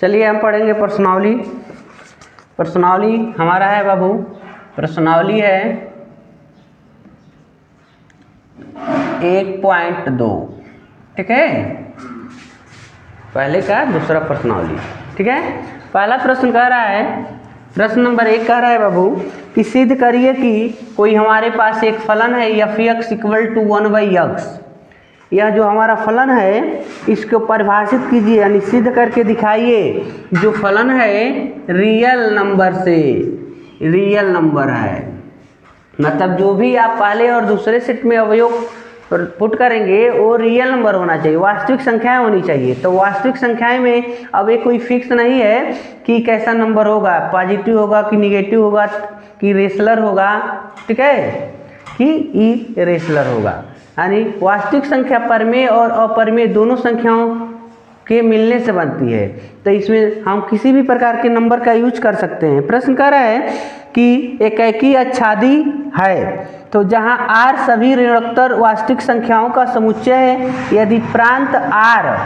चलिए हम पढ़ेंगे प्रश्नावली। प्रश्नावली हमारा है बाबू, प्रश्नावली है 1.2, ठीक है। पहले का दूसरा प्रश्नावली, ठीक है। पहला प्रश्न कह रहा है, प्रश्न नंबर 1 कह रहा है बाबू कि सिद्ध करिए कि कोई हमारे पास एक फलन है f(x = 1/x)। यह जो हमारा फलन है इसको परिभाषित कीजिए, यानी सिद्ध करके दिखाइए। जो फलन है रियल नंबर से, रियल नंबर है, मतलब जो भी आप पहले और दूसरे सेट में अवयव पुट करेंगे वो रियल नंबर होना चाहिए, वास्तविक संख्याएं होनी चाहिए। तो वास्तविक संख्याएं में अब ये कोई फिक्स नहीं है कि कैसा नंबर होगा, पॉजिटिव होगा कि निगेटिव होगा कि रेशनल होगा, ठीक है, कि इरेशनल होगा। यानी वास्तविक संख्या परमेय और अपरमेय दोनों संख्याओं के मिलने से बनती है। तो इसमें हम किसी भी प्रकार के नंबर का यूज कर सकते हैं। प्रश्न कह रहा है कि एकाकी आच्छादी है, तो जहां r सभी ऋणोत्तर वास्तविक संख्याओं का समुच्चय है, यदि प्रांत r,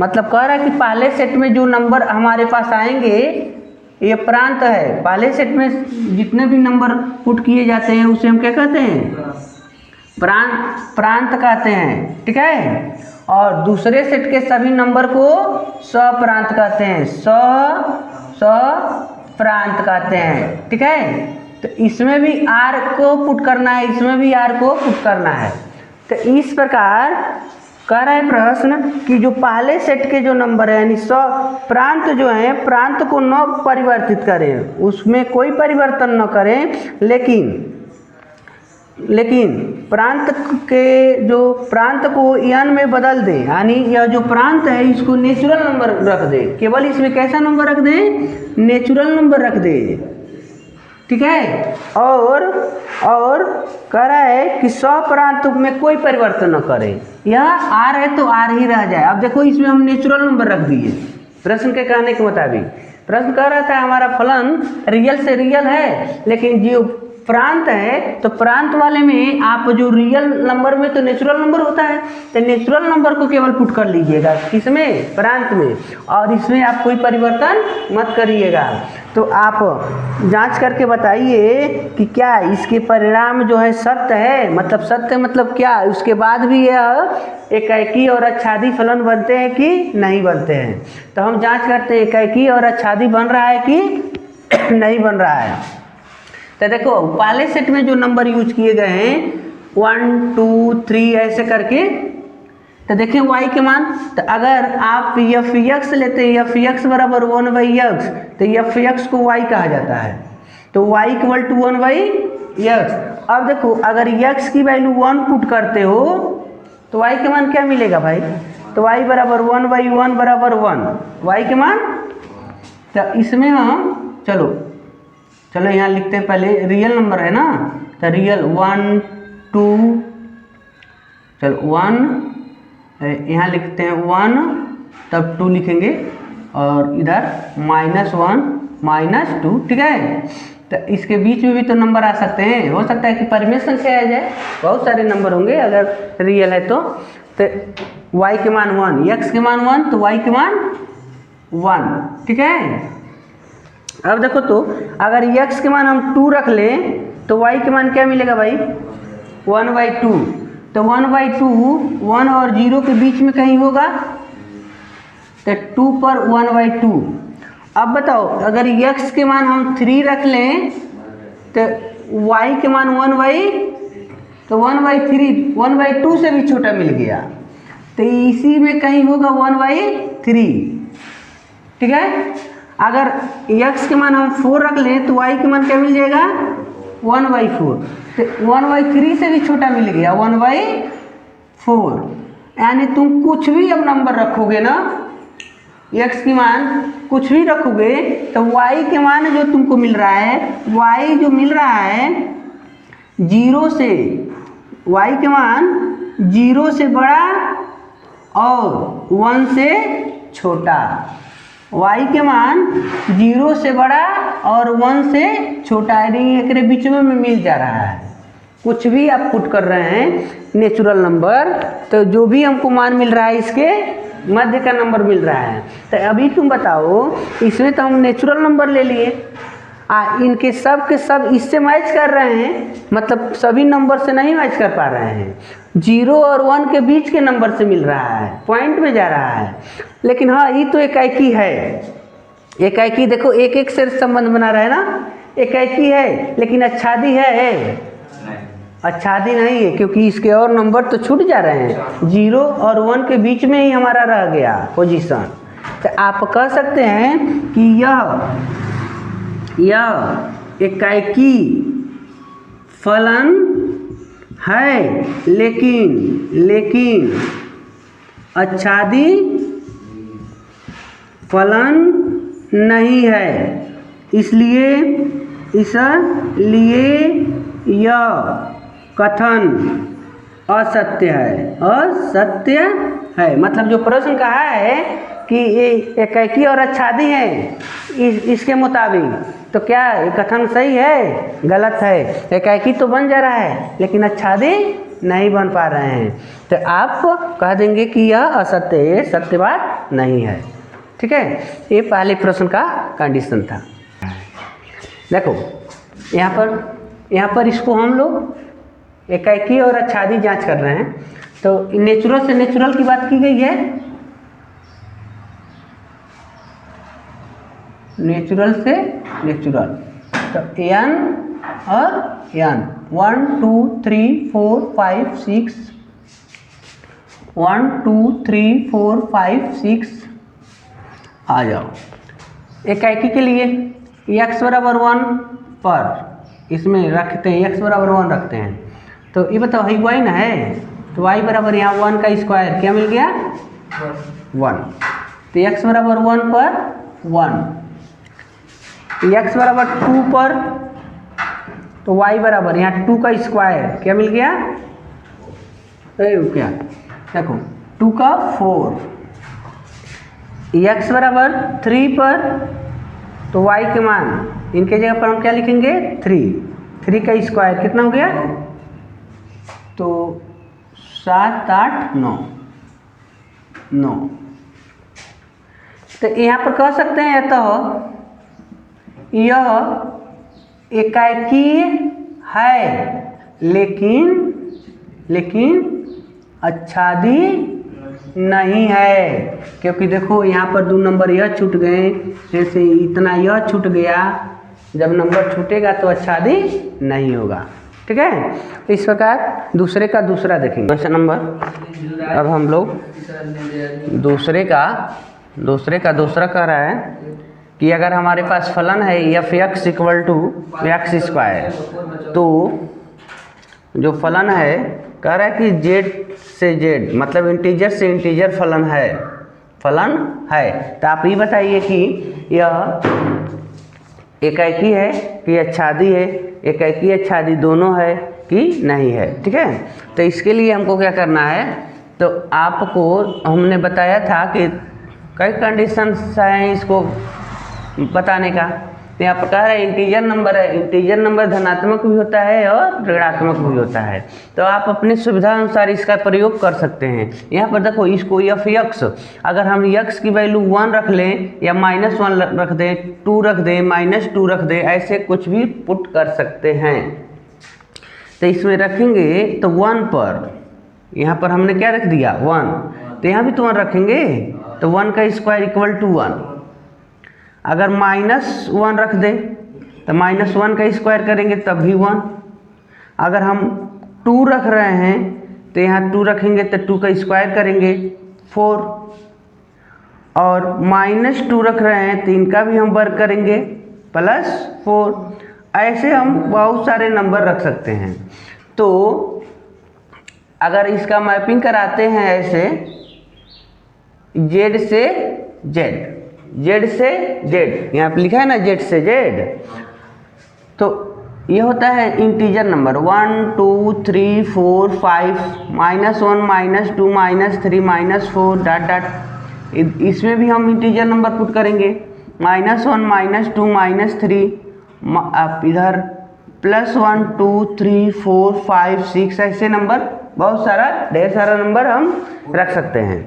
मतलब कह रहा है कि पहले सेट में जो नंबर हमारे पास आएंगे ये प्रांत है। पहले सेट में जितने भी नंबर पुट किए जाते हैं उसे हम क्या कहते हैं, प्रांत कहते हैं, ठीक है। और दूसरे सेट के सभी नंबर को सप्रांत कहते हैं, सप्रांत कहते हैं, ठीक है। तो इसमें भी r को पुट करना है, इसमें भी r को पुट करना है। तो इस प्रकार कह रहा है प्रश्न कि जो पहले सेट के जो नंबर है यानी प्रांत जो है, प्रांत को न परिवर्तित करें, उसमें कोई परिवर्तन न करें, लेकिन प्रांत के जो प्रांत को n में बदल दें, यानी यह जो प्रांत है इसको नेचुरल नंबर रख दें। केवल इसमें कैसा नंबर रख दें, नेचुरल नंबर रख दें, ठीक है। और कह रहा है कि सप्रांत में कोई परिवर्तन न करें। यह r है तो r ही रह जाए। अब देखो इसमें हम नेचुरल नंबर रख दिए प्रश्न के कहने के मुताबिक। प्रश्न कह रहा था हमारा फलन रियल से रियल है, लेकिन जो प्रांत है तो प्रांत वाले में आप जो रियल नंबर में तो नेचुरल नंबर होता है, तो नेचुरल नंबर को केवल पुट कर लीजिएगा, किसमें, प्रांत में, और इसमें आप कोई परिवर्तन मत करिएगा। तो आप जांच करके बताइए कि क्या इसके परिणाम जो है सत्य है, मतलब सत्य मतलब क्या, उसके बाद भी यह एकाकी और आच्छादी फलन बनते हैं कि नहीं बनते हैं। तो हम जांच करते हैं एकाकी और आच्छादी बन रहा है कि नहीं बन रहा है। तो देखो पहले सेट में जो नंबर यूज किए गए हैं 1 2 3 ऐसे करके, तो देखें y के मान, तो अगर आप f(x) लेते हैं, f(x = 1/x), तो f(x) को y कहा जाता है, तो y = 1/x। अब देखो अगर x की वैल्यू 1 पुट करते हो तो y के मान क्या मिलेगा भाई, तो y = 1/1 = 1, y के मान। तो इसमें हम चलो यहाँ लिखते हैं, पहले रियल नंबर है ना, तो रियल 1 2, चलो 1 यहाँ लिखते हैं 1, तब 2 लिखेंगे, और इधर -1 -2, ठीक है। तो इसके बीच में भी तो नंबर आ सकते हैं, हो सकता है कि परिमेय संख्या आ जाए, बहुत सारे नंबर होंगे अगर रियल है तो y के मान 1, x के मान 1, तो y के मान 1, ठीक है। अब देखो तो अगर x के मान हम 2 रख लें तो y के मान क्या मिलेगा भाई, 1/2। तो 1/2 1 और 0 के बीच में कहीं होगा, तो 2 पर 1/2। अब बताओ अगर x के मान हम 3 रख लें तो y के मान 1/3, 1/2 से भी छोटा मिल गया, तो इसी में कहीं होगा 1/3, ठीक है। अगर x के मान हम 4 रख लें तो y के मान क्या मिल जाएगा, 1/4, तो 1/3 से भी छोटा मिल गया, 1/4। यानी तुम कुछ भी अब नंबर रखोगे ना, x के मान कुछ भी रखोगे तो y के मान जो तुमको मिल रहा है, y जो मिल रहा है 0 से, y के मान 0 से बड़ा और 1 से छोटा, y के मान 0 से बड़ा और 1 से छोटा, यानी एक बीच में मिल जा रहा है। कुछ भी आप पुट कर रहे हैं नेचुरल नंबर, तो जो भी हमको मान मिल रहा है इसके मध्य का नंबर मिल रहा है। तो अभी तुम बताओ, इसमें तो हम नेचुरल नंबर ले लिए, इनके सब के सब इससे मैच कर रहे हैं, मतलब सभी नंबर से नहीं मैच कर पा रहे हैं, 0 और 1 के बीच के नंबर से मिल रहा है, पॉइंट में जा रहा है। लेकिन हाँ, ये तो एकाएकी है, एकाएकी देखो एक एक से संबंध बना रहा है ना, एकाएकी है, लेकिन आच्छादी है, आच्छादी नहीं है, क्योंकि इसके और नंबर तो छूट जा रहे हैं, 0 और 1 के बीच में ही हमारा रह गया पोजीशन। तो आप कह सकते हैं कि यह एकाएकी फलन है, लेकिन आच्छादी फलन नहीं है, इसलिए यह कथन असत्य है। मतलब जो प्रश्न कहा है कि ये एकाएकी और आच्छादी है, इसके मुताबिक तो क्या कथन सही है, गलत है? एकाएकी तो बन जा रहा है, लेकिन आच्छादी नहीं बन पा रहे हैं, तो आप कह देंगे कि यह असत्य है, सत्य बात नहीं है। ठीक है, ये पहले प्रश्न का कंडीशन था। देखो यहाँ पर इसको हम लोग एकाएकी और आच्छादी जांच कर रहे हैं, तो नेचुरल से नेचुरल की बात की गई है, नेचुरल से नेचुरल, तो n और n 1 2 3 4 5 6 1 2 3 4 5 6 आ जाओ। एकाएकी के लिए x बराबर 1 पर इसमें रखते हैं, x बराबर 1 रखते हैं, तो ये बताओ y y ना है, तो y बराबर यहाँ 1 का स्क्वायर क्या मिल गया 1, तो x बराबर 1 पर 1, x बराबर 2 पर, तो y बराबर यहाँ 2 का स्क्वायर क्या मिल गया, क्या देखो 2 का 4, x बराबर 3 पर, तो y के मान इनके जगह पर हम क्या लिखेंगे 3 का स्क्वायर कितना हो गया, तो 7 8 9। तो यहाँ पर कह सकते हैं तो यह एकाएकी है, लेकिन आच्छादी नहीं है, क्योंकि देखो यहाँ पर 2 नंबर यह छूट गए, जैसे इतना यह छूट गया, जब नंबर छूटेगा तो आच्छादी नहीं होगा। ठीक है, तो इस प्रकार दूसरे का दूसरा देखेंगे क्वेश्चन नंबर। अब हम लोग दूसरे का दूसरा कह रहा है कि अगर हमारे पास फलन है f(x) = x², तो जो फलन है कह रहा है कि z से z मतलब इंटीजर से इंटीजर फलन है, तो आप ये बताइए कि यह एकाएकी है कि आच्छादी है, एकाएकी आच्छादी दोनों है कि नहीं है। ठीक है, तो इसके लिए हमको क्या करना है, तो आपको हमने बताया था कि कई कंडीशंस हैं इसको बताने का। तो यहाँ पर कह रहा है इंटीजर नंबर है, इंटीजर नंबर धनात्मक भी होता है और ऋणात्मक भी होता है, तो आप अपनी सुविधा अनुसार इसका प्रयोग कर सकते हैं। यहाँ पर देखो इसको f(x) अगर हम x की वैल्यू 1 रख लें या -1 रख दें, 2 रख दें, -2 रख दें, ऐसे कुछ भी पुट कर सकते हैं। तो इसमें रखेंगे तो 1 पर, यहाँ पर हमने क्या रख दिया 1, तो यहाँ भी तो 1 रखेंगे, तो 1 का स्क्वायर = 1। अगर -1 रख दें तो -1 का स्क्वायर करेंगे तब भी 1। अगर हम 2 रख रहे हैं तो यहाँ 2 रखेंगे तो 2 का स्क्वायर करेंगे 4, और -2 रख रहे हैं तो इनका भी हम वर्ग करेंगे +4। ऐसे हम बहुत सारे नंबर रख सकते हैं। तो अगर इसका मैपिंग कराते हैं ऐसे z से z, यहाँ पे लिखा है ना z से z, तो ये होता है इंटीजर नंबर 1 2 3 4 5 -1 -2 -3 -4 डॉट डॉट। इसमें भी हम इंटीजर नंबर पुट करेंगे -1 -2 -3, आप इधर +1 2 3 4 5 6 ऐसे नंबर बहुत सारा ढेर सारा नंबर हम रख सकते हैं।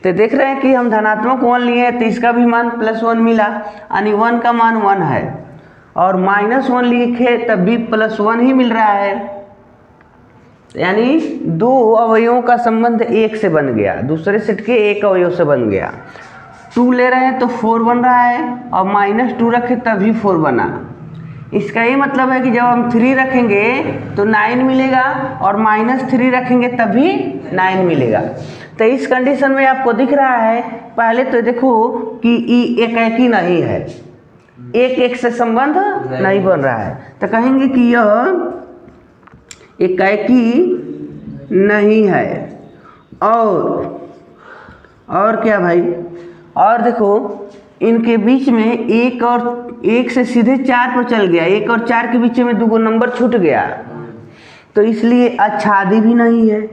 तो देख रहे हैं कि हम धनात्मक 1 लिए तो इसका भी मान +1 मिला, यानी 1 का मान 1 है, और -1 लिखे तब भी +1 ही मिल रहा है, यानी दो अवयवों का संबंध एक से बन गया, दूसरे सेट के एक अवयव से बन गया। 2 ले रहे हैं तो 4 बन रहा है, और -2 रखे तभी 4 बना। इसका ये मतलब है कि जब हम 3 रखेंगे तो 9 मिलेगा, और -3 रखेंगे तभी 9 मिलेगा। तो इस कंडीशन में आपको दिख रहा है, पहले तो देखो कि एकाकी नहीं है, एक से संबंध नहीं बन रहा है, तो कहेंगे कि यह एकाकी नहीं है। और क्या भाई, और देखो इनके बीच में एक से सीधे 4 पर चल गया, 1 और 4 के बीच में 2 नंबर छूट गया, तो इसलिए आच्छादी भी नहीं है,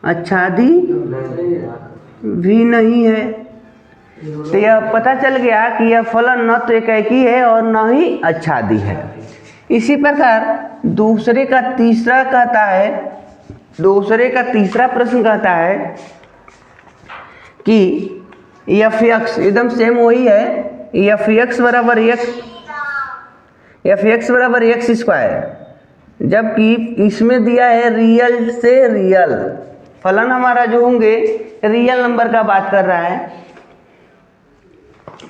आच्छादी भी नहीं है। तो यह पता चल गया कि यह फलन न तो एकाकी है और न ही आच्छादी है। इसी प्रकार दूसरे का तीसरा प्रश्न कहता है कि f(x) एकदम सेम वही है, f(x) बराबर x², जबकि इसमें दिया है रियल से रियल। फलन हमारा जो होंगे रियल नंबर का बात कर रहा है,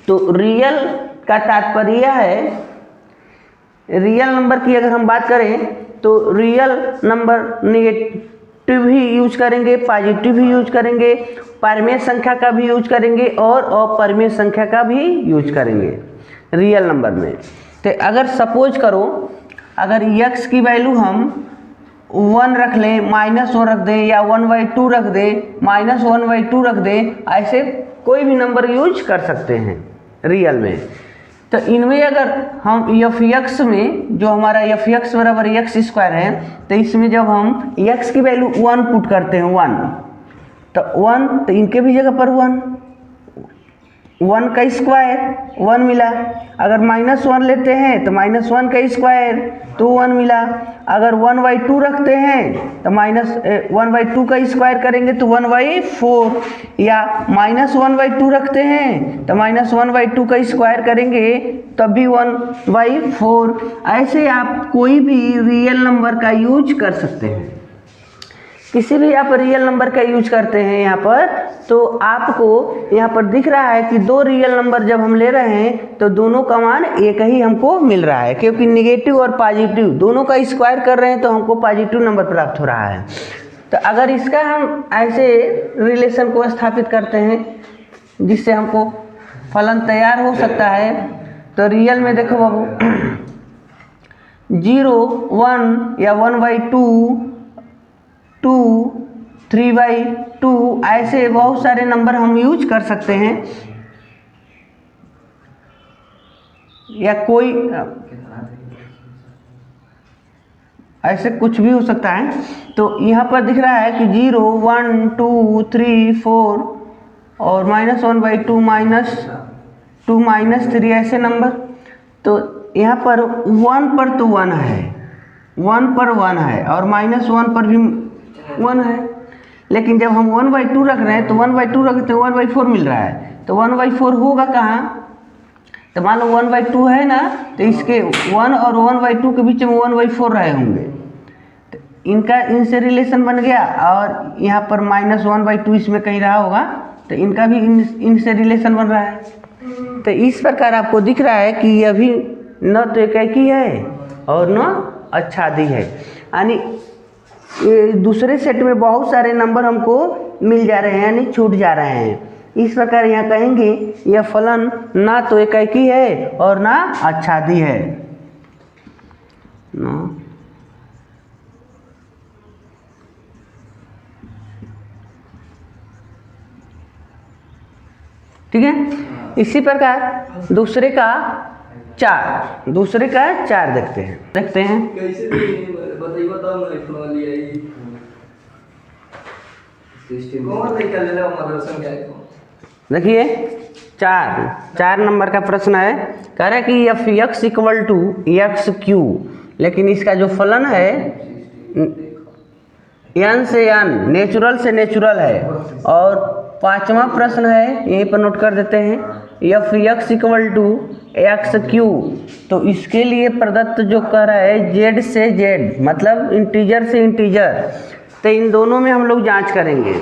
तो रियल का तात्पर्य है, रियल नंबर की अगर हम बात करें तो रियल नंबर नेगेटिव भी यूज करेंगे, पॉजिटिव भी यूज करेंगे, परिमेय संख्या का भी यूज करेंगे और अपरिमेय संख्या का भी यूज करेंगे रियल नंबर में। तो अगर सपोज करो, अगर x की वैल्यू हम 1 रख लें, -1 रख दें, या 1/2 रख दें, -1/2 रख दें, ऐसे कोई भी नंबर यूज कर सकते हैं रियल में। तो इनमें अगर हम f(x) में जो हमारा f(x) बराबर x² है, तो इसमें जब हम x की वैल्यू 1 पुट करते हैं, 1, तो 1, तो इनके भी जगह पर 1 का स्क्वायर 1 मिला। अगर -1 लेते हैं तो -1 का स्क्वायर तो 1 मिला। अगर 1/2 रखते हैं तो -1/2 का स्क्वायर करेंगे तो 1/4, या -1/2 रखते हैं तो -1/2 का स्क्वायर करेंगे तब भी 1/4। ऐसे आप कोई भी रियल नंबर का यूज कर सकते हैं, किसी भी आप रियल नंबर का यूज करते हैं यहाँ पर, तो आपको यहाँ पर दिख रहा है कि 2 रियल नंबर जब हम ले रहे हैं तो दोनों का मान एक ही हमको मिल रहा है, क्योंकि निगेटिव और पॉजिटिव दोनों का स्क्वायर कर रहे हैं तो हमको पॉजिटिव नंबर प्राप्त हो रहा है। तो अगर इसका हम ऐसे रिलेशन को स्थापित करते हैं जिससे हमको फलन तैयार हो सकता है, तो रियल में देखो बाबू 0, 1 या 1/2, 2, 3/2, ऐसे बहुत सारे नंबर हम यूज कर सकते हैं, या कोई ऐसे कुछ भी हो सकता है। तो यहाँ पर दिख रहा है कि 0, 1, 2, 3, 4 और -1/2, -2, -3 ऐसे नंबर। तो यहाँ पर 1 पर तो 1 है, 1 पर 1 है, और -1 पर भी 1 है, लेकिन जब हम 1/2 रख रहे हैं तो 1/2 रखते हैं 1/4 मिल रहा है, तो 1/4 होगा कहाँ? तो मान लो 1/2 है ना, तो इसके 1 और 1/2 के बीच में 1/4 रहे होंगे, तो इनसे रिलेशन बन गया, और यहाँ पर -1/2 इसमें कहीं रहा होगा, तो इनका भी इनसे रिलेशन बन रहा है। तो इस प्रकार आपको दिख रहा है कि यह भी न तो एकाकी है और न आच्छादी है, यानी दूसरे सेट में बहुत सारे नंबर हमको मिल जा रहे हैं, यानी छूट जा रहे हैं। इस प्रकार यहाँ कहेंगे यह फलन ना तो एकाकी है और ना आच्छादी है। ठीक है। इसी प्रकार दूसरे का 4 देखते हैं कैसे बताइए, बताओ ना इतना लिया ही सिस्टम कौन लेकर ले लो मदरसा क्या है। देखिए 4 नंबर का प्रश्न है, कह रहा है कि f(x) = x³, लेकिन इसका जो फलन है n से n, नेचुरल से नेचुरल है। और पांचवा प्रश्न है, यहीं पर नोट कर देते हैं, f x equal to x cube. तो इसके लिए प्रदत्त जो कह रहा है जेड से जेड, मतलब इंटीजर से इंटीजर, तो इन दोनों में हम लोग जांच करेंगे।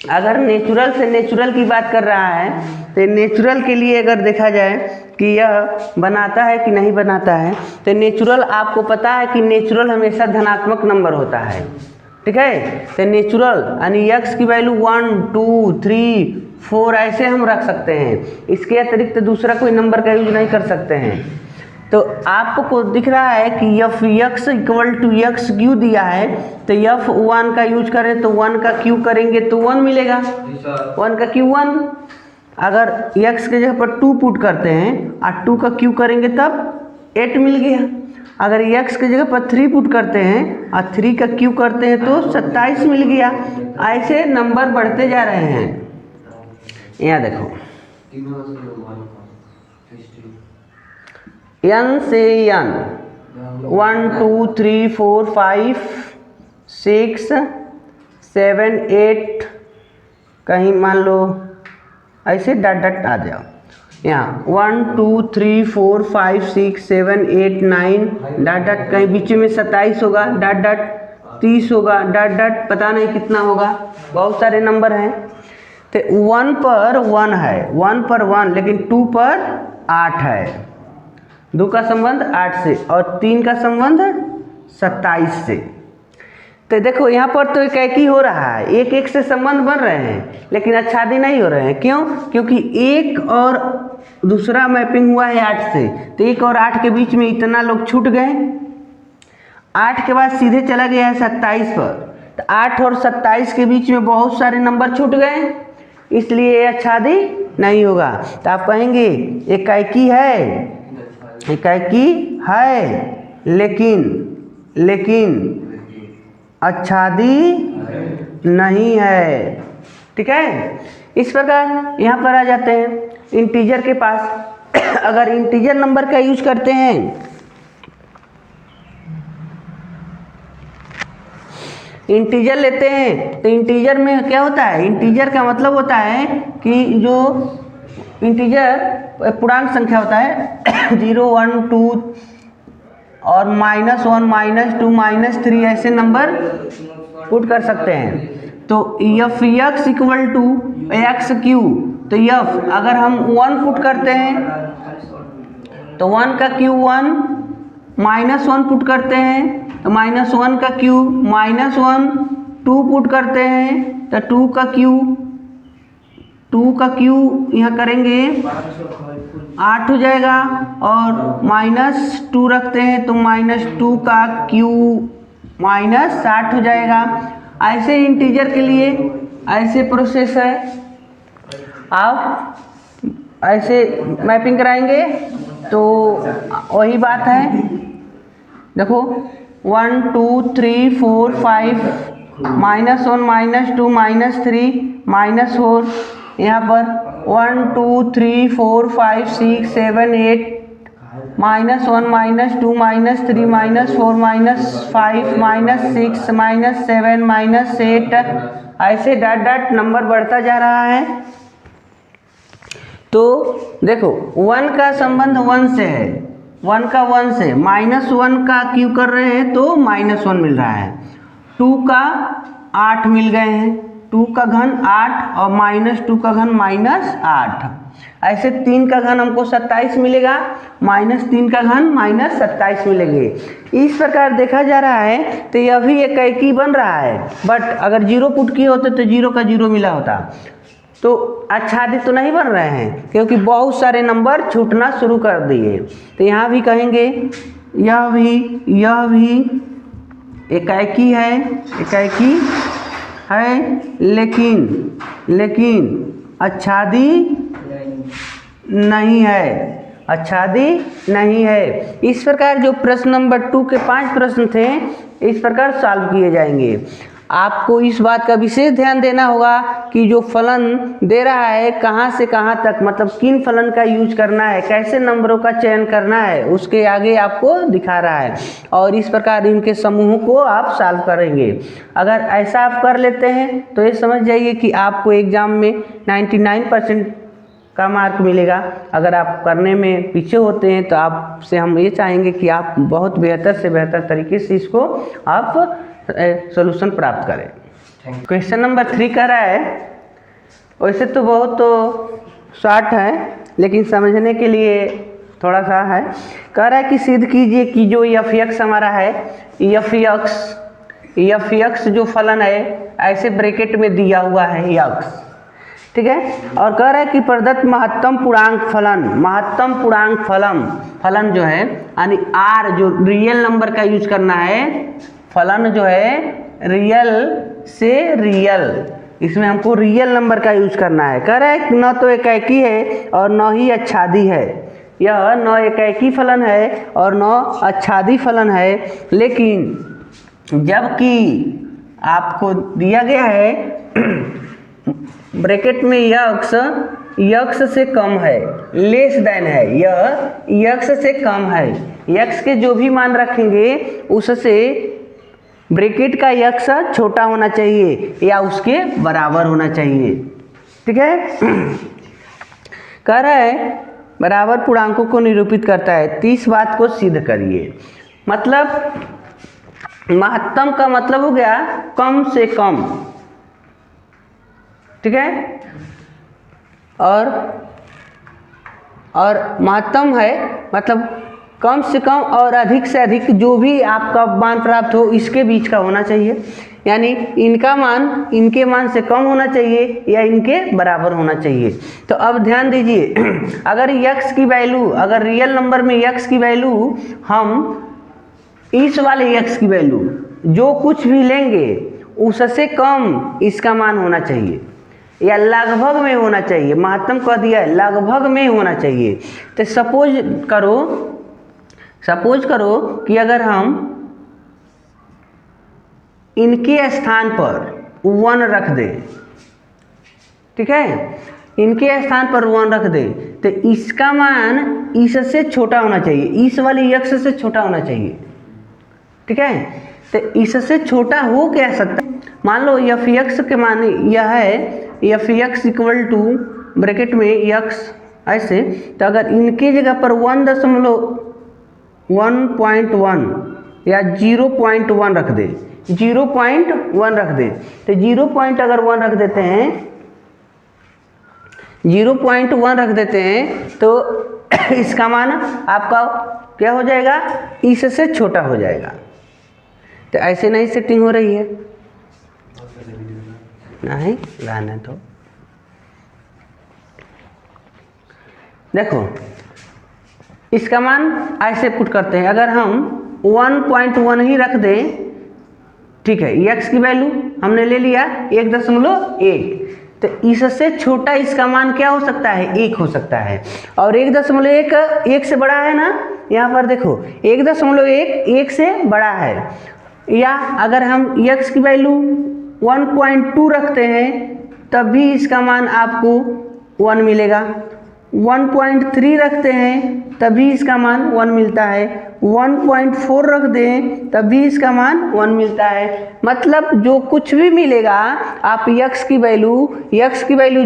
अगर नेचुरल से नेचुरल की बात कर रहा है तो नेचुरल के लिए अगर देखा जाए कि यह बनाता है कि नहीं बनाता है, तो नेचुरल आपको पता है कि नेचुरल हमेशा धनात्मक नंबर होता है, ठीक है। तो नेचुरल यानी एक्स की वैल्यू 1 2 3 4 ऐसे हम रख सकते हैं। इसके अतिरिक्त दूसरा कोई नंबर का यूज नहीं कर सकते हैं। तो आपको दिख रहा है कि f x equal to x cube दिया है, तो एफ 1 का यूज करें तो 1 का क्यू करेंगे तो 1 मिलेगा, 1 का क्यू 1। अगर x के जगह पर 2 पुट करते हैं और 2 का क्यू करेंगे तब 8 मिल गया। अगर x के जगह पर 3 पुट करते हैं और 3 का क्यू करते हैं तो 27 मिल गया। ऐसे नंबर बढ़ते जा रहे हैं। यहाँ देखो n से n 1 2 3 4 5 6 7 8, कहीं मान लो ऐसे डॉट डॉट आ जाओ। यहाँ 1 2 3 4 5 6 7 8 9 डॉट डॉट, कहीं बीच में 27 होगा, डॉट डॉट 30 होगा, डॉट डॉट पता नहीं कितना होगा, बहुत सारे नंबर हैं। तो 1 पर 1 है, 1 पर 1, लेकिन 2 पर 8 है। 2 का संबंध 8 से और 3 का संबंध 27 से। तो देखो यहाँ पर तो एक ही हो रहा है, एक एक से संबंध बन रहे हैं लेकिन आच्छादी नहीं हो रहे हैं। क्यों? क्योंकि एक और दूसरा मैपिंग हुआ है 8 से, तो 1 और 8 के बीच में इतना लोग छूट गए। 8 के बाद सीधे चला गया है 27 पर, तो 8 और 27 के बीच में बहुत सारे नंबर छूट गए, इसलिए आच्छादी नहीं होगा। तो आप कहेंगे एकाएकी है, एकाएकी है लेकिन आच्छादी नहीं है, ठीक है। इस प्रकार यहाँ पर आ जाते हैं इंटीजर के पास। अगर इंटीजर नंबर का यूज करते हैं, इंटीजर लेते हैं, तो इंटीजर में क्या होता है, इंटीजर का मतलब होता है कि जो इंटीजर पूर्णांक संख्या होता है 0 1 2 और -1 -2 -3 ऐसे नंबर पुट कर सकते हैं। तो f x equal to x cube, तो एफ अगर हम 1 पुट करते हैं तो 1 का क्यू 1, -1 पुट करते हैं तो -1 का क्यू, -1 2 पुट करते हैं तो 2 का क्यू यहाँ करेंगे 8 हो जाएगा, और -2 रखते हैं तो -2 का क्यू -8 हो जाएगा। ऐसे इंटीजर के लिए ऐसे प्रोसेस है, आप ऐसे मैपिंग कराएंगे तो वही बात है। देखो 1 2 3 4 5 -1 -2 -3 -4, यहाँ पर 1 2 3 4 5 6 7 8 -1 -2 -3 -4 -5 -6 -7 -8, ऐसे डॉट डॉट नंबर बढ़ता जा रहा है। तो देखो 1 का संबंध 1 से है, 1 का 1 से, -1 का क्यू कर रहे हैं तो -1 मिल रहा है, 2 का 8 मिल गए हैं, 2 का घन 8 और -2 का घन -8, ऐसे 3 का घन हमको 27 मिलेगा, -3 का घन -27 मिलेंगे। इस प्रकार देखा जा रहा है तो यह भी एकाएकी बन रहा है, बट अगर 0 पुट किए होते तो 0 का 0 मिला होता। तो आच्छादित तो नहीं बन रहे हैं क्योंकि बहुत सारे नंबर छूटना शुरू कर दिए। तो यहाँ भी कहेंगे यह भी एकाएकी है, लेकिन आच्छादी नहीं है। इस प्रकार जो प्रश्न नंबर 2 के 5 प्रश्न थे इस प्रकार सॉल्व किए जाएंगे। आपको इस बात का विशेष ध्यान देना होगा कि जो फलन दे रहा है कहाँ से कहाँ तक, मतलब किन फलन का यूज करना है, कैसे नंबरों का चयन करना है, उसके आगे आपको दिखा रहा है। और इस प्रकार इनके समूहों को आप सॉल्व करेंगे। अगर ऐसा आप कर लेते हैं तो ये समझ जाइए कि आपको एग्ज़ाम में 99% का मार्क मिलेगा। अगर आप करने में पीछे होते हैं तो आपसे हम ये चाहेंगे कि आप बहुत बेहतर से बेहतर तरीके से इसको आप सॉल्यूशन प्राप्त करें। क्वेश्चन नंबर 3 कह रहा है, वैसे तो बहुत तो शॉर्ट है लेकिन समझने के लिए थोड़ा सा है। कह रहा है कि सिद्ध कीजिए कि जो एफ एक्स हमारा है, एफ एक्स जो फलन है ऐसे ब्रैकेट में दिया हुआ है एक्स, ठीक है। और कह रहा है कि प्रदत्त महत्तम पूर्णांक फलन जो है यानी आर जो रियल नंबर का यूज करना है, फलन जो है रियल से रियल, इसमें हमको रियल नंबर का यूज करना है। कह रहा है न तो एकाकी है और न ही आच्छादी है, यह न एकाकी फलन है और न आच्छादी फलन है, लेकिन जबकि आपको दिया गया है ब्रैकेट में यक्स से कम है, लेस देन है, यह यक्स से कम है, यक्स के जो भी मान रखेंगे उससे ब्रैकेट का यक्स छोटा होना चाहिए या उसके बराबर होना चाहिए, ठीक है। कह रहा है बराबर पूर्णांकों को निरूपित करता है, 30 बात को सिद्ध करिए। मतलब महत्तम का मतलब हो गया कम से कम, ठीक है। और महत्तम है मतलब कम से कम और अधिक से अधिक जो भी आपका मान प्राप्त हो इसके बीच का होना चाहिए, यानी इनका मान इनके मान से कम होना चाहिए या इनके बराबर होना चाहिए। तो अब ध्यान दीजिए, अगर यक्स की वैल्यू, अगर रियल नंबर में यक्स की वैल्यू हम इस वाले यक्स की वैल्यू जो कुछ भी लेंगे उससे कम इसका मान होना चाहिए या लगभग में होना चाहिए। महत्तम कह दिया है लगभग में होना चाहिए। तो सपोज करो कि अगर हम इनके स्थान पर 1 रख दें, ठीक है, इनके स्थान पर 1 रख दें तो इसका मान इससे छोटा होना चाहिए, इस वाले यक्स से छोटा होना चाहिए, ठीक है। तो इससे छोटा हो क्या सकता है, मान लो एफ एक्स के मान यह है F x equal to bracket में यक्स ऐसे, तो अगर इनकी जगह पर 1.1 या 0.1 रख दे, 0.1 रख दे, तो 0. अगर 1 रख देते हैं, 0.1 रख देते हैं तो इसका मान आपका क्या हो जाएगा, इससे छोटा हो जाएगा। तो ऐसे नहीं सेटिंग हो रही है, नहीं लाना तो देखो इसका मान ऐसे पुट करते हैं। अगर हम 1.1 ही रख दें, ठीक है, एक्स की वैल्यू हमने ले लिया 1.1, तो इससे छोटा इसका मान क्या हो सकता है, 1 हो सकता है। और 1.1 1 से बड़ा है ना, यहाँ पर देखो 1.1 1 से बड़ा है। या अगर हम x की वैल्यू 1.2 रखते हैं तब भी इसका मान आपको 1 मिलेगा, 1.3 रखते हैं तभी इसका मान 1 मिलता है, 1.4 रख दें तभी इसका मान 1 मिलता है। मतलब जो कुछ भी मिलेगा आप x की वैल्यू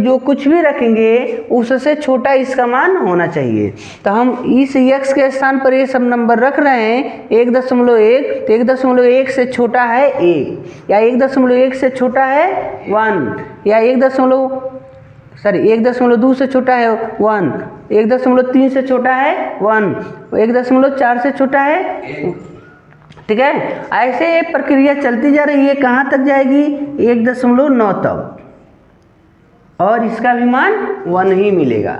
जो कुछ भी रखेंगे उससे छोटा इसका मान होना चाहिए। तो हम इस x के स्थान पर ये सब नंबर रख रहे हैं 1.1, तो 1.1 से छोटा है 1 या 1.1 से छोटा है 1 या 1.2 से छोटा है 1, 1.3 से छोटा है 1, 1.4 से छोटा है, ठीक है। ऐसे प्रक्रिया चलती जा रही है, कहाँ तक जाएगी, 1.9 तक, और इसका भी मान 1 ही मिलेगा,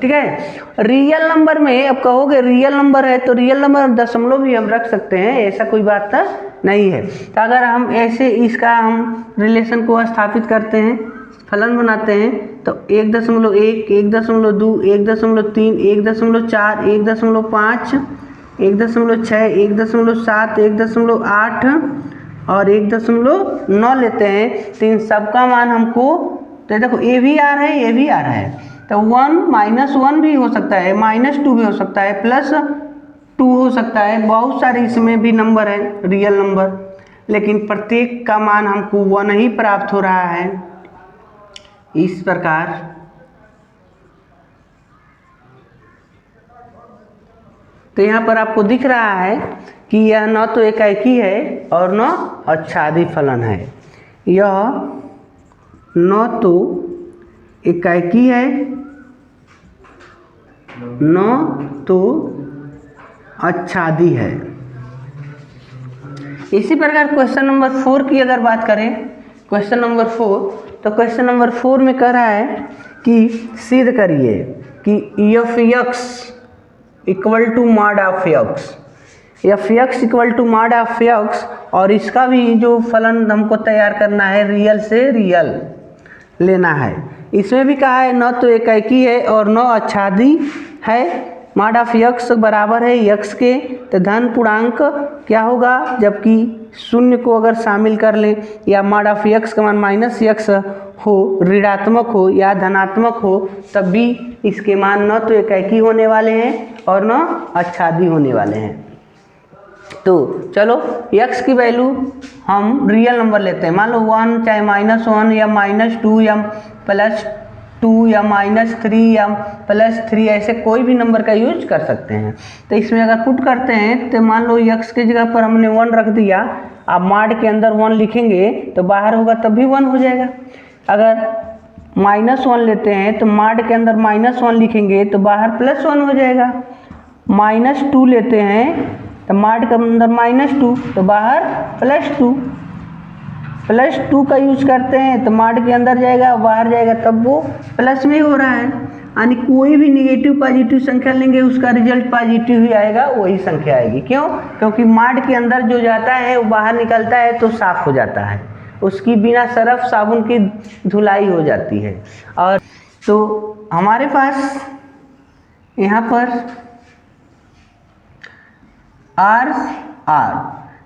ठीक है। रियल नंबर में अब कहोगे रियल नंबर है तो रियल नंबर दशमलव भी हम रख सकते हैं, ऐसा कोई बात नहीं है। तो अगर हम ऐसे इसका हम रिलेशन को स्थापित करते हैं, फलन बनाते हैं, तो 1.1, 1.2, 1.3, 1.4, 1.5, 1.6, 1.7, 1.8 और 1.9 लेते हैं, तो इन सब का मान हमको, तो तो देखो ये भी आर है, ये भी आर है, तो 1 -1 भी हो सकता है, -2 भी हो सकता है, +2 हो सकता है, बहुत सारे इसमें भी नंबर है रियल नंबर, लेकिन प्रत्येक का मान हमको 1 ही प्राप्त हो रहा है। इस प्रकार तो यहाँ पर आपको दिख रहा है कि यह न तो एकाएकी है और न आच्छादी फलन है। यह न तो एकाएकी है, न तो आच्छादी है। इसी प्रकार क्वेश्चन नंबर 4 की अगर बात करें, क्वेश्चन नंबर 4, तो क्वेश्चन नंबर 4 में कह रहा है कि सिद्ध करिए कि f x equal to mod of x, f x equal to mod of x, और इसका भी जो फलन हमको तैयार करना है रियल से रियल लेना है। इसमें भी कहा है न तो एकाएकी है और न आच्छादी है। मॉड ऑफ एक्स बराबर है एक्स के, तो धन पूर्णांक क्या होगा, जबकि शून्य को अगर शामिल कर लें या मॉड ऑफ एक्स का मान -x हो, ऋणात्मक हो या धनात्मक हो, तब भी इसके मान न तो एकाएकी होने वाले हैं और न आच्छादी होने वाले हैं। तो चलो x की वैल्यू हम रियल नंबर लेते हैं, मान लो 1 चाहे -1 या -2 या +2 या -3 या +3, ऐसे कोई भी नंबर का यूज कर सकते हैं। तो इसमें अगर पुट करते हैं तो मान लो x की जगह पर हमने 1 रख दिया, आप मॉड के अंदर 1 लिखेंगे तो बाहर होगा तब भी 1 हो जाएगा। अगर -1 लेते हैं तो मॉड के अंदर -1 लिखेंगे तो बाहर +1 हो जाएगा। -2 लेते हैं तो मॉड के अंदर -2 तो बाहर +2, +2 का यूज करते हैं तो मॉड के अंदर जाएगा बाहर जाएगा, तब वो प्लस में हो रहा है। यानी कोई भी निगेटिव पॉजिटिव संख्या लेंगे उसका रिजल्ट पॉजिटिव ही आएगा, वही संख्या आएगी। क्यों? क्योंकि मॉड के अंदर जो जाता है वो बाहर निकलता है तो साफ हो जाता है, उसकी बिना सरफ साबुन की धुलाई हो जाती है। और तो हमारे पास यहाँ पर आर,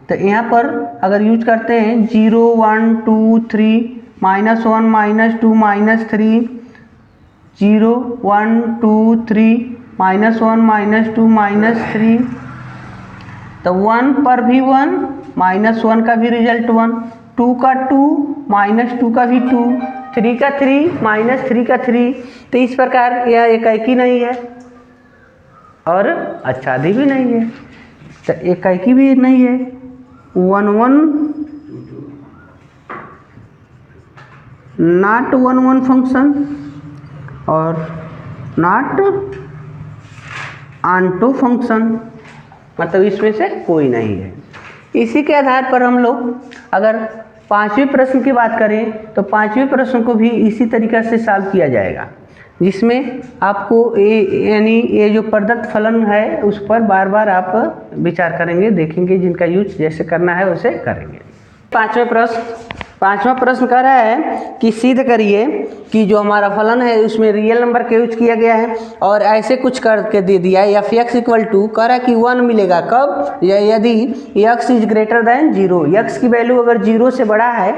तो यहाँ पर अगर यूज करते हैं 0 1 2 3 -1 -2 -3, 0 1 2 3 -1 -2 -3, तो 1 पर भी 1, -1 का भी रिजल्ट 1, 2 का 2, -2 का भी 2, 3 का 3, -3 का 3। तो इस प्रकार यह एकाएकी नहीं है और आच्छादी भी नहीं है, तो एकाएकी भी नहीं है। 1 1 नॉट 1 1 फंक्शन और नॉट ऑनटो फंक्शन, मतलब इसमें से कोई नहीं है। इसी के आधार पर हम लोग अगर 5वें प्रश्न की बात करें तो 5वें प्रश्न को भी इसी तरीक़ा से सॉल्व किया जाएगा, जिसमें आपको यानी ये जो प्रदत्त फलन है उस पर बार बार आप विचार करेंगे, देखेंगे, जिनका यूज जैसे करना है वैसे करेंगे। पांचवा प्रश्न कह रहा है कि सिद्ध करिए कि जो हमारा फलन है उसमें रियल नंबर का यूज किया गया है और ऐसे कुछ करके दे दिया है। एफ एक्स इक्वल टू कह रहा है कि 1 मिलेगा कब, यदि x is greater than 0, x की वैल्यू अगर 0 से बड़ा है,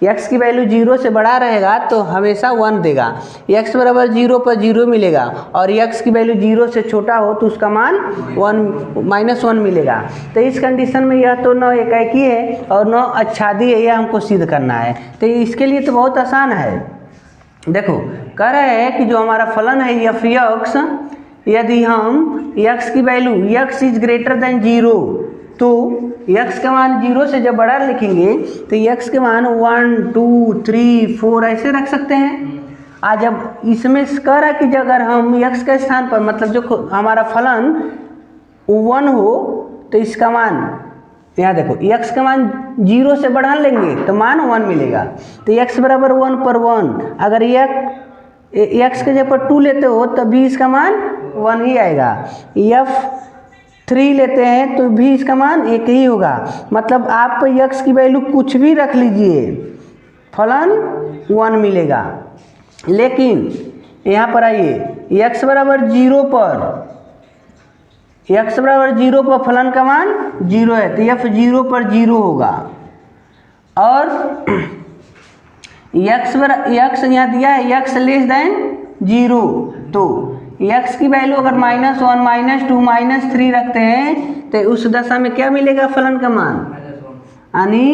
x की वैल्यू 0 से बड़ा रहेगा तो हमेशा 1 देगा, x बराबर 0 पर 0 मिलेगा, और x की वैल्यू 0 से छोटा हो तो उसका मान 1 मिलेगा। तो इस कंडीशन में यह तो न एकाएकी है और न आच्छादी है, यह हमको सिद्ध करना है। तो इसके लिए तो बहुत आसान है। देखो कह रहे हैं कि जो हमारा फलन है एफ एक्स, यदि हम x की value x is greater than 0, तो x का मान 0 से जब बड़ा लिखेंगे तो x के मान 1 2 3 4 ऐसे रख सकते हैं। आज जब इसमें कह रहा कि अगर हम x के स्थान पर मतलब जो हमारा फलन 1 हो तो इसका मान, यहाँ देखो x का मान 0 से बढ़ा लेंगे तो मान 1 मिलेगा। तो x बराबर 1 पर 1, अगर x के जगह पर 2 लेते हो तब भी इसका मान 1 ही आएगा। F3 लेते हैं तो भी इसका मान 1 ही होगा। मतलब आप x की वैल्यू कुछ भी रख लीजिए, फलन 1 मिलेगा। लेकिन यहाँ पर आइए x बराबर 0 पर फलन का मान 0 है तो f 0 पर 0 होगा, और यक्स यहाँ दिया है यक्स लेस देन 0, तो यक्स की वैल्यू अगर -1, -2, -3 रखते हैं तो उस दशा में क्या मिलेगा फलन का मान, यानी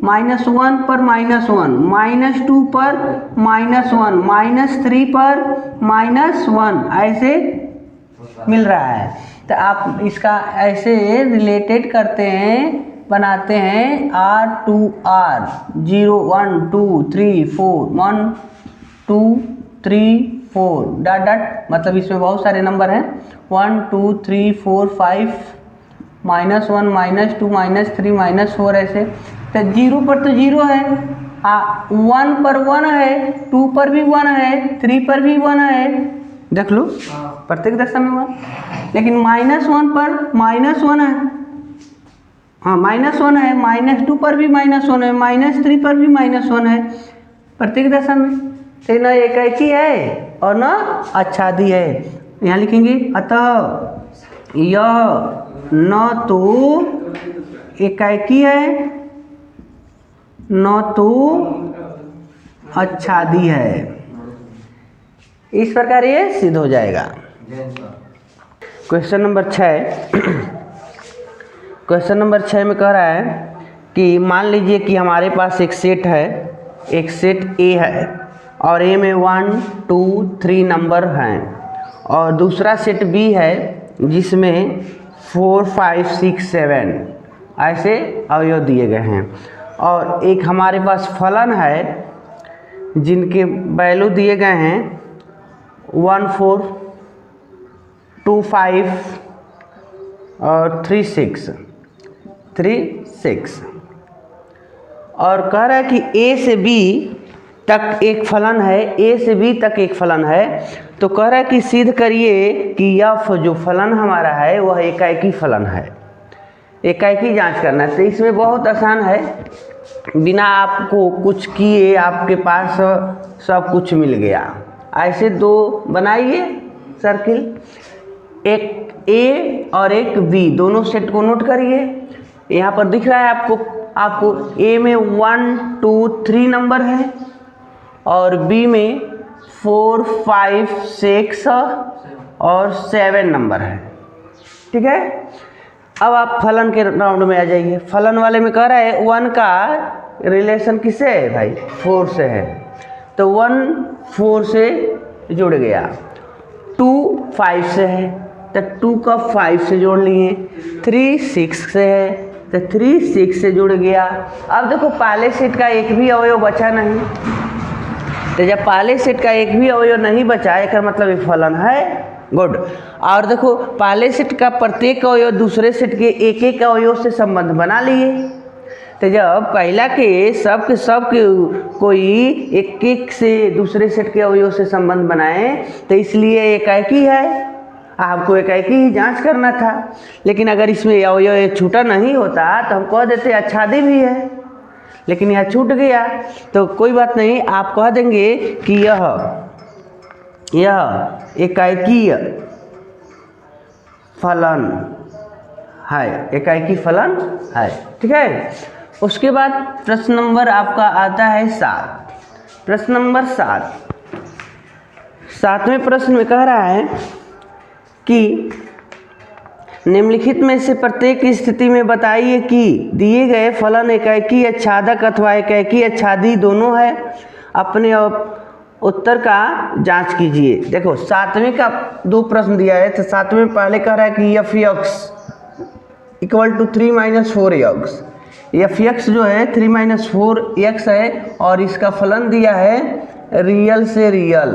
-1 पर -1, -2 पर -1, -3 पर -1 ऐसे मिल रहा है। तो आप इसका ऐसे रिलेटेड करते हैं, बनाते हैं R2R 0 1 2 3 4 1 2 3 4 डॉट डॉट, मतलब इसमें बहुत सारे नंबर हैं 1 2 3 4 5 -1 -2 -3 -4 ऐसे। तो 0 पर तो 0 है, 1 पर 1 है, 2 पर भी 1 है, 3 पर भी 1 है, देख लो प्रत्येक दशा में 1। लेकिन -1 पर -1 है, हाँ -1 है, -2 पर भी -1 है, -3 पर भी -1 है प्रत्येक दशा में। तो न एकाकी है और न आच्छादी है, यहाँ लिखेंगे अतः यह न तो एकाकी है न तो आच्छादी है। इस प्रकार ये सिद्ध हो जाएगा। क्वेश्चन नंबर 6 क्वेश्चन नंबर 6 में कह रहा है कि मान लीजिए कि हमारे पास एक सेट है, एक सेट ए है और ए में 1 2 3 नंबर हैं, और दूसरा सेट बी है जिसमें 4 5 6 7 ऐसे अवयव दिए गए हैं, और एक हमारे पास फलन है जिनके वैल्यू दिए गए हैं 1 4 2 5 और 3 6 और कह रहा है कि ए से बी तक एक फलन है, ए से बी तक एक फलन है। तो कह रहा है कि सिद्ध करिए कि यह जो फलन हमारा है वह एकाकी फलन है। एकाकी जांच करना है, तो इसमें बहुत आसान है, बिना आपको कुछ किए आपके पास सब कुछ मिल गया। ऐसे दो बनाइए सर्किल, एक ए और एक बी, दोनों सेट को नोट करिए। यहाँ पर दिख रहा है आपको ए में 1 2 3 नंबर है और बी में 4 5 6 और 7 नंबर है, ठीक है। अब आप फलन के राउंड में आ जाइए। फलन वाले में कह रहा है 1 का रिलेशन किससे है भाई, 4 से है, तो 1 4 से जुड़ गया, 2 5 से है तो 2 का 5 से जोड़ लिए, 3 6 से है तो 3 6 से जुड़ गया। अब देखो पहले सेट का एक भी अवयव बचा नहीं, तो जब पहले सेट का एक भी अवयव नहीं बचा इसका मतलब ये फलन है, गुड। और देखो पहले सेट का प्रत्येक अवयव दूसरे सेट के एक एक अवयव से संबंध बना लिए, तो जब पहला के सब के कोई एक एक से दूसरे सेट के अवयव से संबंध बनाए तो इसलिए एकाकी है, आपको एकाकी ही जांच करना था। लेकिन अगर इसमें अवयव छूटा नहीं होता तो हम कह देते आच्छादी भी है, लेकिन यह छूट गया तो कोई बात नहीं, आप कह देंगे कि यह एकाकी फलन है, एकाकी फलन है, ठीक है। उसके बाद प्रश्न नंबर आपका आता है 7। प्रश्न नंबर 7वें प्रश्न में कह रहा है कि निम्नलिखित में से प्रत्येक स्थिति में बताइए कि दिए गए फलन एकाकी आच्छादक अथवा एकाकी आच्छादी दोनों है। अपने उत्तर का जांच कीजिए। देखो 7वें का 2 प्रश्न दिया है, तो 7वें में पहले कह रहा है कि f x equal to 3 - 4 x. F x जो है 3 - 4 एक्स है और इसका फलन दिया है रियल से रियल,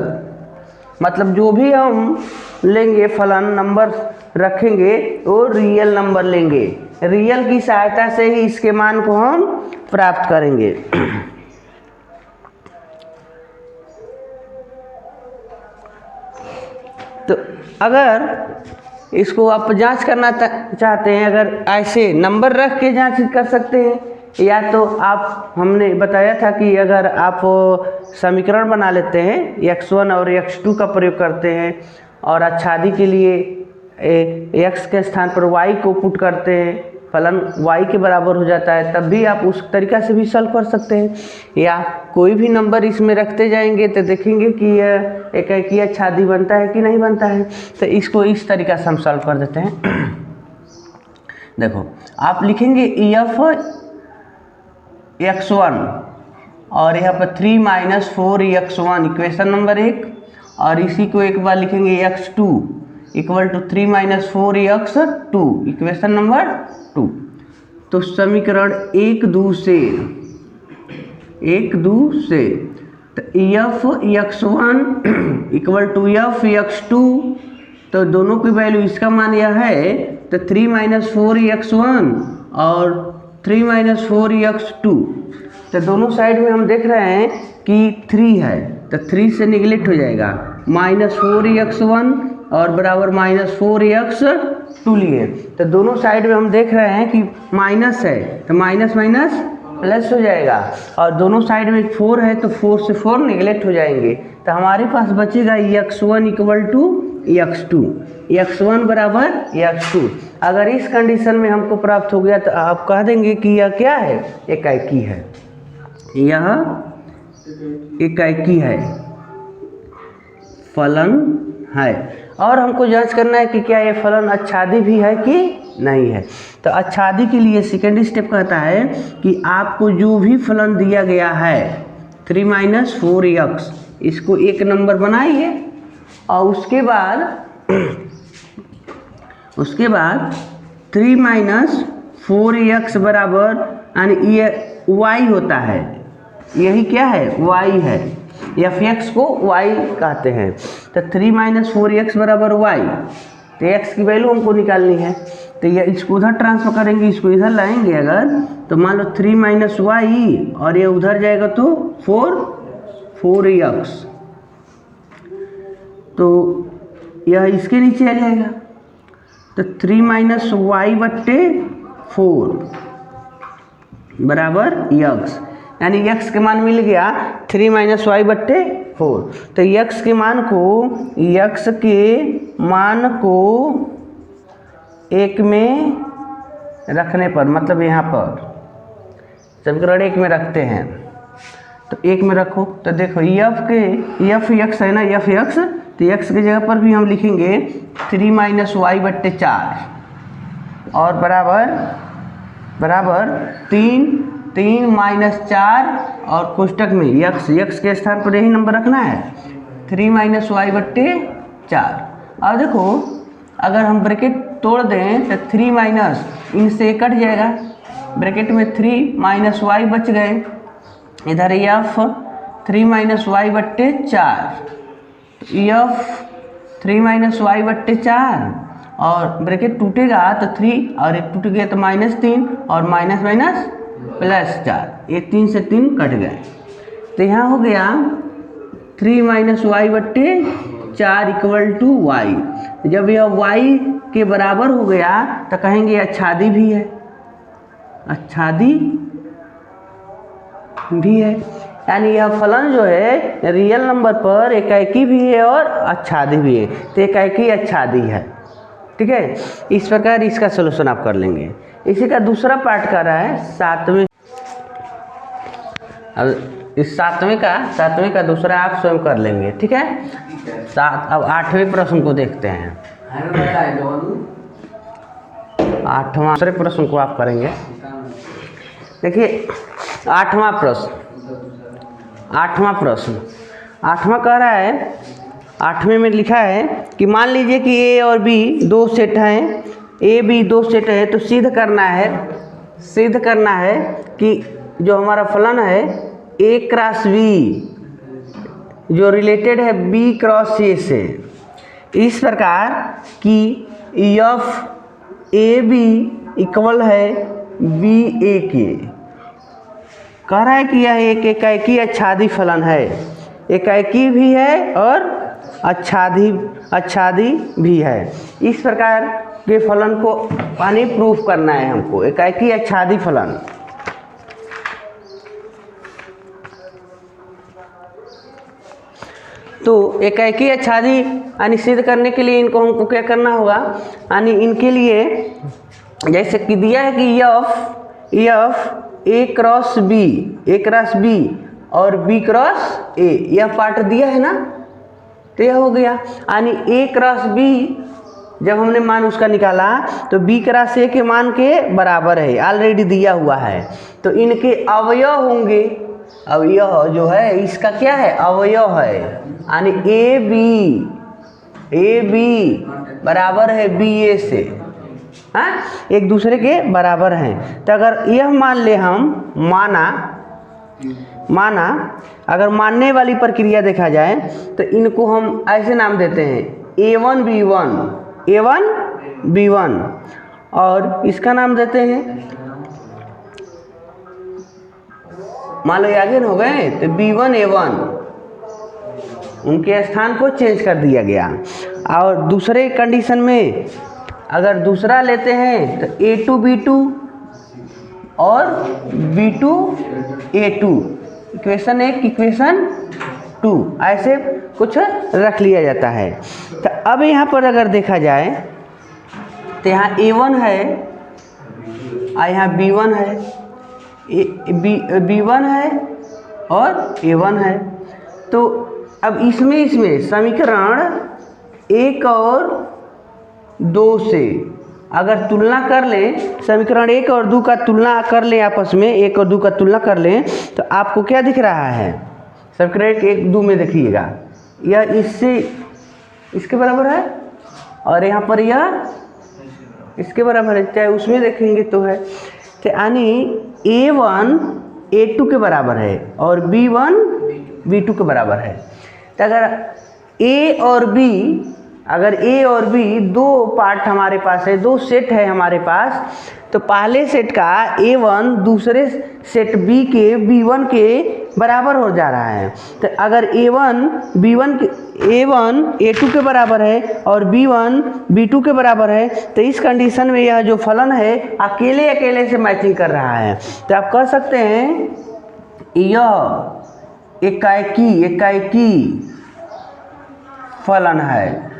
मतलब जो भी हम लेंगे फलन नंबर रखेंगे वो रियल नंबर लेंगे, रियल की सहायता से ही इसके मान को हम प्राप्त करेंगे। तो अगर इसको आप जांच करना चाहते हैं, अगर ऐसे नंबर रख के जांच कर सकते हैं, या तो आप हमने बताया था कि अगर आप समीकरण बना लेते हैं x1 और x2 का प्रयोग करते हैं और आच्छादी के लिए x के स्थान पर y को पुट करते हैं फलन y के बराबर हो जाता है, तब भी आप उस तरीक़ा से भी सॉल्व कर सकते हैं। या कोई भी नंबर इसमें रखते जाएंगे तो देखेंगे कि यह एकाकी आच्छादी बनता है कि नहीं बनता है। तो इसको इस तरीक़ा से हम सॉल्व कर देते हैं। देखो आप लिखेंगे f(x1) और यहाँ पर 3 - 4x1 इक्वेशन नंबर 1, और इसी को एक बार लिखेंगे x2 = 3 - 4x2 इक्वेशन नंबर 2। तो समीकरण 1 2 से तो f(x1) = f(x2), तो दोनों की वैल्यू, इसका मान यह है तो 3 - 4x1 और 3 - 4x2, तो दोनों साइड में हम देख रहे हैं कि 3 है, तो 3 से निगलेक्ट हो जाएगा, -4x1 और बराबर -4x2 लिए, तो दोनों साइड में हम देख रहे हैं कि माइनस है, तो माइनस माइनस प्लस हो जाएगा, और दोनों साइड में 4 है तो 4 से 4 निगलेक्ट हो जाएंगे, तो हमारे पास बचेगा x1 = x2, x1 बराबर x2। अगर इस कंडीशन में हमको प्राप्त हो गया तो आप कह देंगे कि यह क्या है, एकाकी है, यह एकाकी है, फलन है। और हमको जांच करना है कि क्या ये फलन आच्छादी भी है कि नहीं है। तो आच्छादी के लिए सेकेंड स्टेप कहता है कि आपको जो भी फलन दिया गया है 3 - 4x, इसको एक नंबर बनाइए, और उसके बाद 3 - 4x बराबर, यानी ये y होता है, यही क्या है, y है, f(x) को y कहते हैं। तो 3 - 4x बराबर y, तो x की वैल्यू हमको निकालनी है, तो ये इसको उधर ट्रांसफर करेंगे, इसको इधर लाएंगे अगर, तो मान लो 3 - y और ये उधर जाएगा तो 4x, तो यह इसके नीचे आ जाएगा, तो 3 - y/4 बराबर x, यानी x के मान मिल गया 3 - y/4। तो x के मान को 1 में रखने पर, मतलब यहाँ पर समीकरण 1 में रखते हैं, तो 1 में रखो, तो देखो f(x) है ना, f(x), तो x की जगह पर भी हम लिखेंगे 3 - y/4 और बराबर 3 - 4 और कोष्टक में x के स्थान पर यही नंबर रखना है, 3 - y/4। अब देखो अगर हम ब्रैकेट तोड़ दें तो 3 इनसे कट जाएगा, ब्रैकेट में 3 - y बच गए, इधर f 3 - y/4, f 3 - y/4 और ब्रैकेट टूटेगा तो 3 और एक टूट गया तो -3 और माइनस +4, ये 3 से 3 कट गए, तो यहाँ हो गया 3 - y/4 = y। जब यह y के बराबर हो गया तो कहेंगे आच्छादी भी है, आच्छादी भी है, यानी यह फलन जो है रियल नंबर पर एकाकी भी है और आच्छादी भी है, तो एकाकी आच्छादी है। ठीक है, इस प्रकार इसका सलूशन आप कर लेंगे। इसी का दूसरा पार्ट कर रहा है 7वें, अब इस 7वें का दूसरा आप स्वयं कर लेंगे। ठीक है, अब 8वें प्रश्न को देखते हैं। 8वां दूसरे प्रश्न को आप करेंगे। देखिए 8वां प्रश्न कह रहा है, 8वें में लिखा है कि मान लीजिए कि ए और बी दो सेट हैं, ए बी दो सेट है, तो सिद्ध करना है कि जो हमारा फलन है ए क्रॉस बी जो रिलेटेड है बी क्रॉस ए से, इस प्रकार कि एफ ए बी इक्वल है बी ए के। कह रहा है कि यह एक एकाकी आच्छादी फलन है, एकाकी भी है और आच्छादी भी है। इस प्रकार के फलन को प्रूफ करना है हमको, एकाकी आच्छादी फलन। तो एकाकी आच्छादी यानी सिद्ध करने के लिए इनको हमको क्या करना होगा, यानी इनके लिए जैसे कि दिया है कि एफ ए क्रॉस बी और बी क्रॉस ए, यह पार्ट दिया है ना, तो यह हो गया। यानी ए क्रॉस बी जब हमने मान उसका निकाला तो बी क्रॉस ए के मान के बराबर है, ऑलरेडी दिया हुआ है। तो इनके अवयव होंगे, अवयव जो है इसका क्या है, अवयव है। यानी ए बी बराबर है बी ए से, हाँ, एक दूसरे के बराबर हैं। तो अगर यह मान ले हम माना अगर मानने वाली प्रक्रिया देखा जाए तो इनको हम ऐसे नाम देते हैं A1 B1 और इसका नाम देते हैं, मान लो आगे हो गए तो B1 A1, उनके स्थान को चेंज कर दिया गया। और दूसरे कंडीशन में अगर दूसरा लेते हैं तो A2 B2 और B2 A2, इक्वेशन 1 इक्वेशन 2 ऐसे कुछ रख लिया जाता है। तो अब यहाँ पर अगर देखा जाए तो यहाँ A1 है और यहाँ B1 है, B1 है और A1 है। तो अब इसमें समीकरण 1 और 2 से अगर तुलना कर लें, समीकरण 1 और 2 का तुलना कर लें आपस में, 1 और 2 का तुलना कर लें तो आपको क्या दिख रहा है, समीकरण 1 2 में देखिएगा यह इसके बराबर है और यहाँ पर यह इसके बराबर है, चाहे उसमें देखेंगे तो है। तो यानी A1 A2 के बराबर है और B1 B2 के बराबर है। तो अगर A और B दो पार्ट हमारे पास है, दो सेट है हमारे पास, तो पहले सेट का A1 दूसरे सेट B के B1 के बराबर हो जा रहा है। तो अगर A1 A2 के बराबर है और B1 B2 के बराबर है तो इस कंडीशन में यह जो फलन है अकेले से मैचिंग कर रहा है। तो आप कह सकते हैं यह एकाएकी फलन है,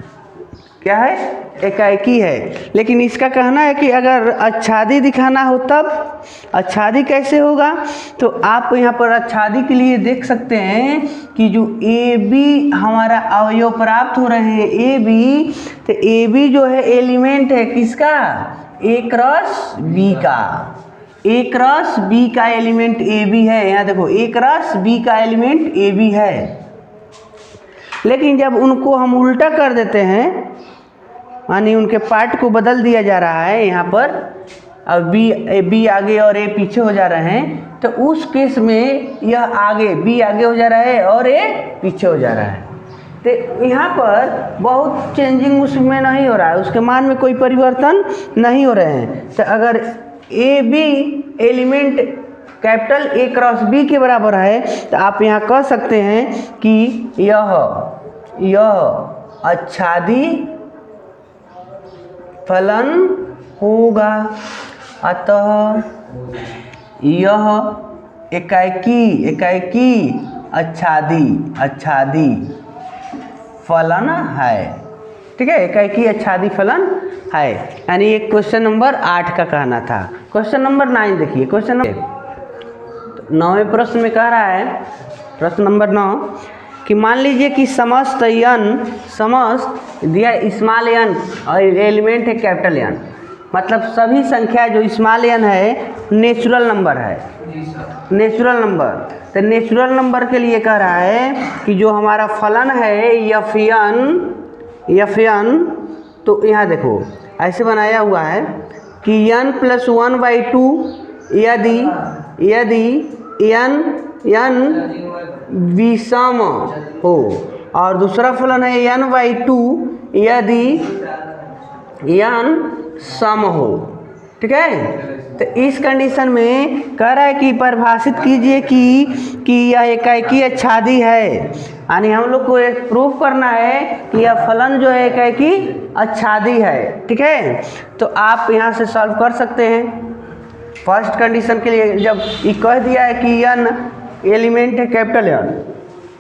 क्या है, एकाएकी है। लेकिन इसका कहना है कि अगर आच्छादी दिखाना हो तब आच्छादी कैसे होगा, तो आप यहाँ पर आच्छादी के लिए देख सकते हैं कि जो ए बी हमारा अवयव प्राप्त हो रहे हैं ए बी, तो ए बी जो है एलिमेंट है किसका, ए क्रॉस बी का, ए क्रॉस बी का एलिमेंट ए बी है। यहाँ देखो ए क्रॉस बी का एलिमेंट ए बी है। लेकिन जब उनको हम उल्टा कर देते हैं, यानी उनके पार्ट को बदल दिया जा रहा है, यहाँ पर अब बी आगे और ए पीछे हो जा रहे हैं, तो उस केस में यह आगे बी आगे हो जा रहा है और ए पीछे हो जा रहा है। तो यहाँ पर बहुत चेंजिंग उसमें नहीं हो रहा है, उसके मान में कोई परिवर्तन नहीं हो रहे हैं। तो अगर a b element capital A cross B के बराबर है तो आप यहाँ कह सकते हैं कि यह आच्छादी फलन होगा। अतः यह एकाएकी आच्छादी फलन है, ठीक है, एकाएकी आच्छादी फलन है। यानी ये क्वेश्चन नंबर 8 का कहना था। क्वेश्चन नंबर 9 देखिए, क्वेश्चन नंबर 9वें प्रश्न में कह रहा है, प्रश्न नंबर 9 कि मान लीजिए कि समस्त दिया स्मॉल एन और एलिमेंट है कैपिटल एन, मतलब सभी संख्या जो स्मॉल एन है नेचुरल नंबर है, नेचुरल नंबर। तो नेचुरल नंबर के लिए कह रहा है कि जो हमारा फलन है एफ एन, तो यहाँ देखो ऐसे बनाया हुआ है कि n+1/2 यदि n विषम हो, और दूसरा फलन है n/2 यदि n सम हो, ठीक है। तो इस कंडीशन में कह रहा है कि परिभाषित कीजिए कि यह एकाएकी आच्छादी है। यानी हम लोग को एक प्रूफ करना है कि यह फलन जो है एकाएकी आच्छादी है, ठीक है। तो आप यहाँ से सॉल्व कर सकते हैं। फर्स्ट कंडीशन के लिए जब ये कह दिया है कि n एलिमेंट है कैपिटल एन,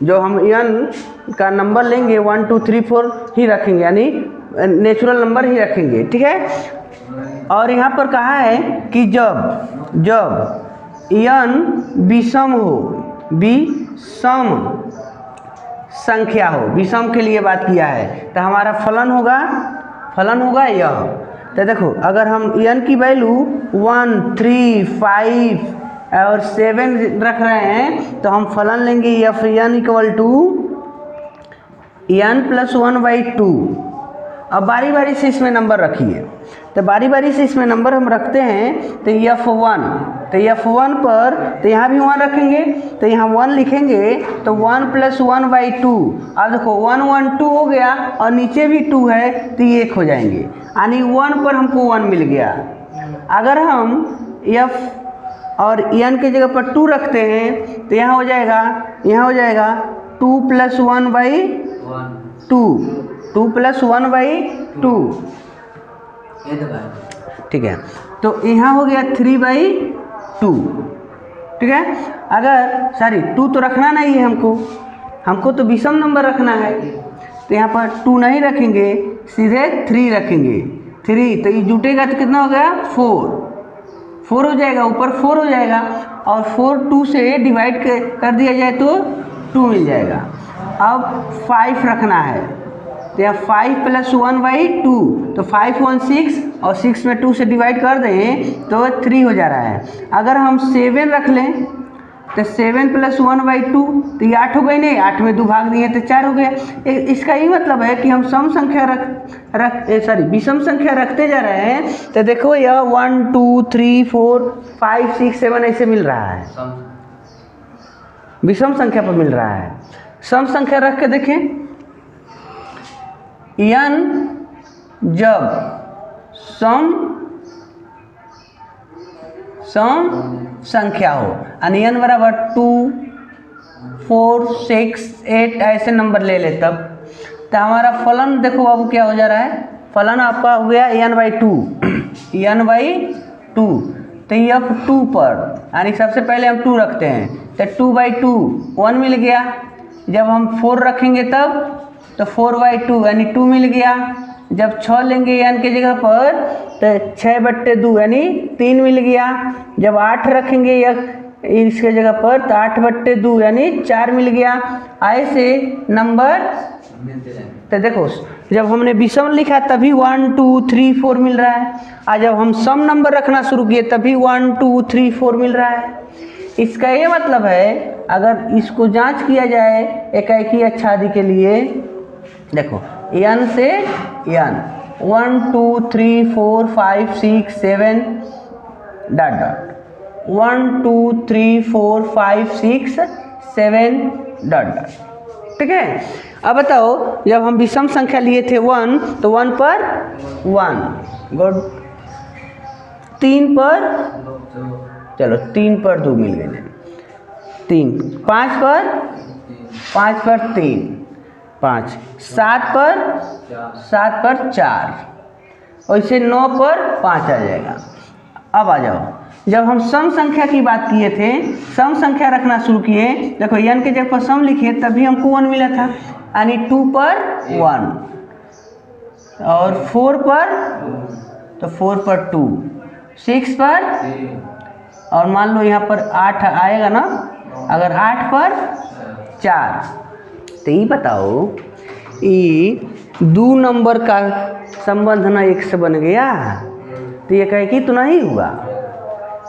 जो हम n का नंबर लेंगे 1 2 3 4 ही रखेंगे, यानी नेचुरल नंबर ही रखेंगे, ठीक है। और यहाँ पर कहा है कि जब n विषम हो, विषम संख्या हो, विषम के लिए बात किया है, तो हमारा फलन होगा यह। तो देखो अगर हम n की वैल्यू 1, 3, 5 और 7 रख रहे हैं तो हम फलन लेंगे f n equal to n + 1/2। अब बारी बारी से इसमें नंबर रखिए, तो बारी बारी से इसमें नंबर हम रखते हैं। तो F1, तो F1 पर तो यहाँ भी 1 रखेंगे, तो यहाँ 1 लिखेंगे, तो 1 + 1/2। अब देखो 1, 1, 2 हो गया और नीचे भी 2 है तो ये 1 हो जाएंगे, यानी 1 पर हमको 1 मिल गया। अगर हम F और n की जगह पर 2 रखते हैं तो यहाँ हो जाएगा 2 + 1/2, 2 + 1/2, ठीक है। तो यहाँ हो गया 3/2, ठीक है। अगर सॉरी 2 तो रखना नहीं है हमको तो विषम नंबर रखना है, तो यहाँ पर 2 नहीं रखेंगे, सीधे 3 रखेंगे। 3 तो ये जुटेगा तो कितना हो गया 4 हो जाएगा, ऊपर 4 हो जाएगा, और 4 2 से डिवाइड कर दिया जाए तो 2 मिल जाएगा। अब 5 रखना है, तो यहाँ 5 + 1/2, तो 5, 1, 6 और 6 में 2 से डिवाइड कर दें तो 3 हो जा रहा है। अगर हम 7 रख लें तो 7 + 1/2, तो ये 8 हो गई, नहीं 8 में 2 भाग दिए तो 4 हो गया। इसका ये मतलब है कि हम सम संख्या विषम संख्या रखते जा रहे हैं, तो देखो यह 1, 2, 3, 4, 5, 6, 7 ऐसे मिल रहा है, विषम संख्या पर मिल रहा है। सम संख्या रख के देखें, n जब सम संख्या हो, यानी n बराबर 2, 4, 6, 8 ऐसे नंबर ले ले, तब तो हमारा फलन देखो अब क्या हो जा रहा है, फलन आपका हो गया n/2, तो ये 2 पर, यानी सबसे पहले हम 2 रखते हैं, तो 2/2 1 मिल गया। जब हम 4 रखेंगे तब तो 4/2 यानी 2 मिल गया। जब 6 लेंगे n की जगह पर तो 6/2 यानी 3 मिल गया। जब 8 रखेंगे इसके जगह पर तो 8/2 यानी 4 मिल गया। ऐसे नंबर तो देखो जब हमने विषम लिखा तभी 1, 2, 3, 4 मिल रहा है, और जब हम सम नंबर रखना शुरू किए तभी 1, 2, 3, 4 मिल रहा है। इसका ये मतलब है, अगर इसको जांच किया जाए एकाएकी आच्छादी के लिए, देखो n से n 1, 2, 3, 4, 5, 6, 7 ... 1, 2, 3, 4, 5, 6, 7 ... ठीक है। अब बताओ जब हम विषम संख्या लिए थे 1, तो 1 पर 1, गुड, 3 पर, चलो 3 पर 2 मिल गए, 3, 5 पर 3, 5, 7 पर 4, वैसे 9 पर 5 आ जाएगा। अब आ जाओ, जब हम सम संख्या की बात किए थे, सम संख्या रखना शुरू किए, देखो n के जगह पर सम लिखे तभी हमको 1 मिला था, यानी 2 पर 1, और 4 पर, तो 4 पर 2, 6 पर, और मान लो यहाँ पर 8 आएगा ना, अगर 8 पर 4, तो ये बताओ ये 2 नंबर का संबंध ना 1 से बन गया, तो ये एकाएकी तो नहीं हुआ,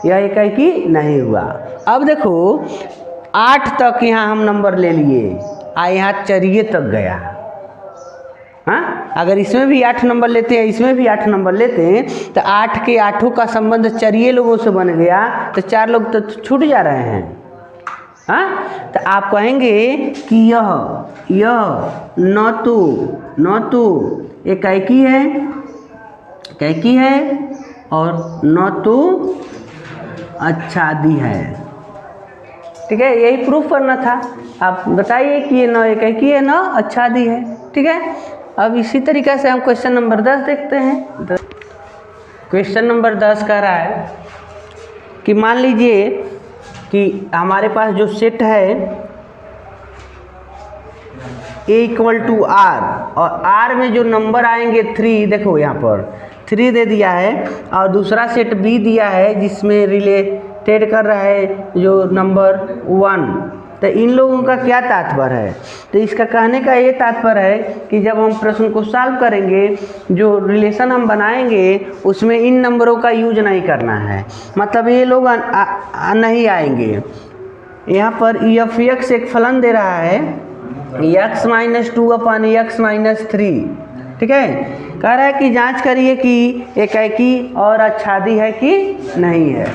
यह एकाएकी नहीं हुआ। अब देखो 8 तक यहाँ हम नंबर ले लिए, यहाँ चरिये तक गया। हाँ, अगर इसमें भी 8 नंबर लेते हैं, इसमें भी 8 नंबर लेते हैं, तो 8 के 8 का संबंध चरिये लोगों से बन गया, तो 4 लोग तो छूट जा रहे हैं। हाँ, तो आप कहेंगे कि यह न तो एकाएकी है और न तो आच्छादी है। ठीक है, यही प्रूफ करना था। आप बताइए कि ये न एकाएकी है न आच्छादी है। ठीक है, अब इसी तरीक़े से हम क्वेश्चन नंबर 10 देखते हैं। क्वेश्चन नंबर 10 कह रहा है कि मान लीजिए कि हमारे पास जो सेट है ए इक्वल टू आर, और आर में जो नंबर आएंगे 3, देखो यहाँ पर 3 दे दिया है, और दूसरा सेट बी दिया है जिसमें रिलेटेड कर रहा है जो नंबर 1। तो इन लोगों का क्या तात्पर्य है? तो इसका कहने का ये तात्पर्य है कि जब हम प्रश्न को सॉल्व करेंगे, जो रिलेशन हम बनाएंगे उसमें इन नंबरों का यूज नहीं करना है, मतलब ये लोग नहीं आएंगे। यहाँ पर एफ एक्स एक फलन दे रहा है x माइनस 2 अपन x माइनस 3, ठीक है। कह रहा है कि जांच करिए कि एकाकी और आच्छादी है कि नहीं है,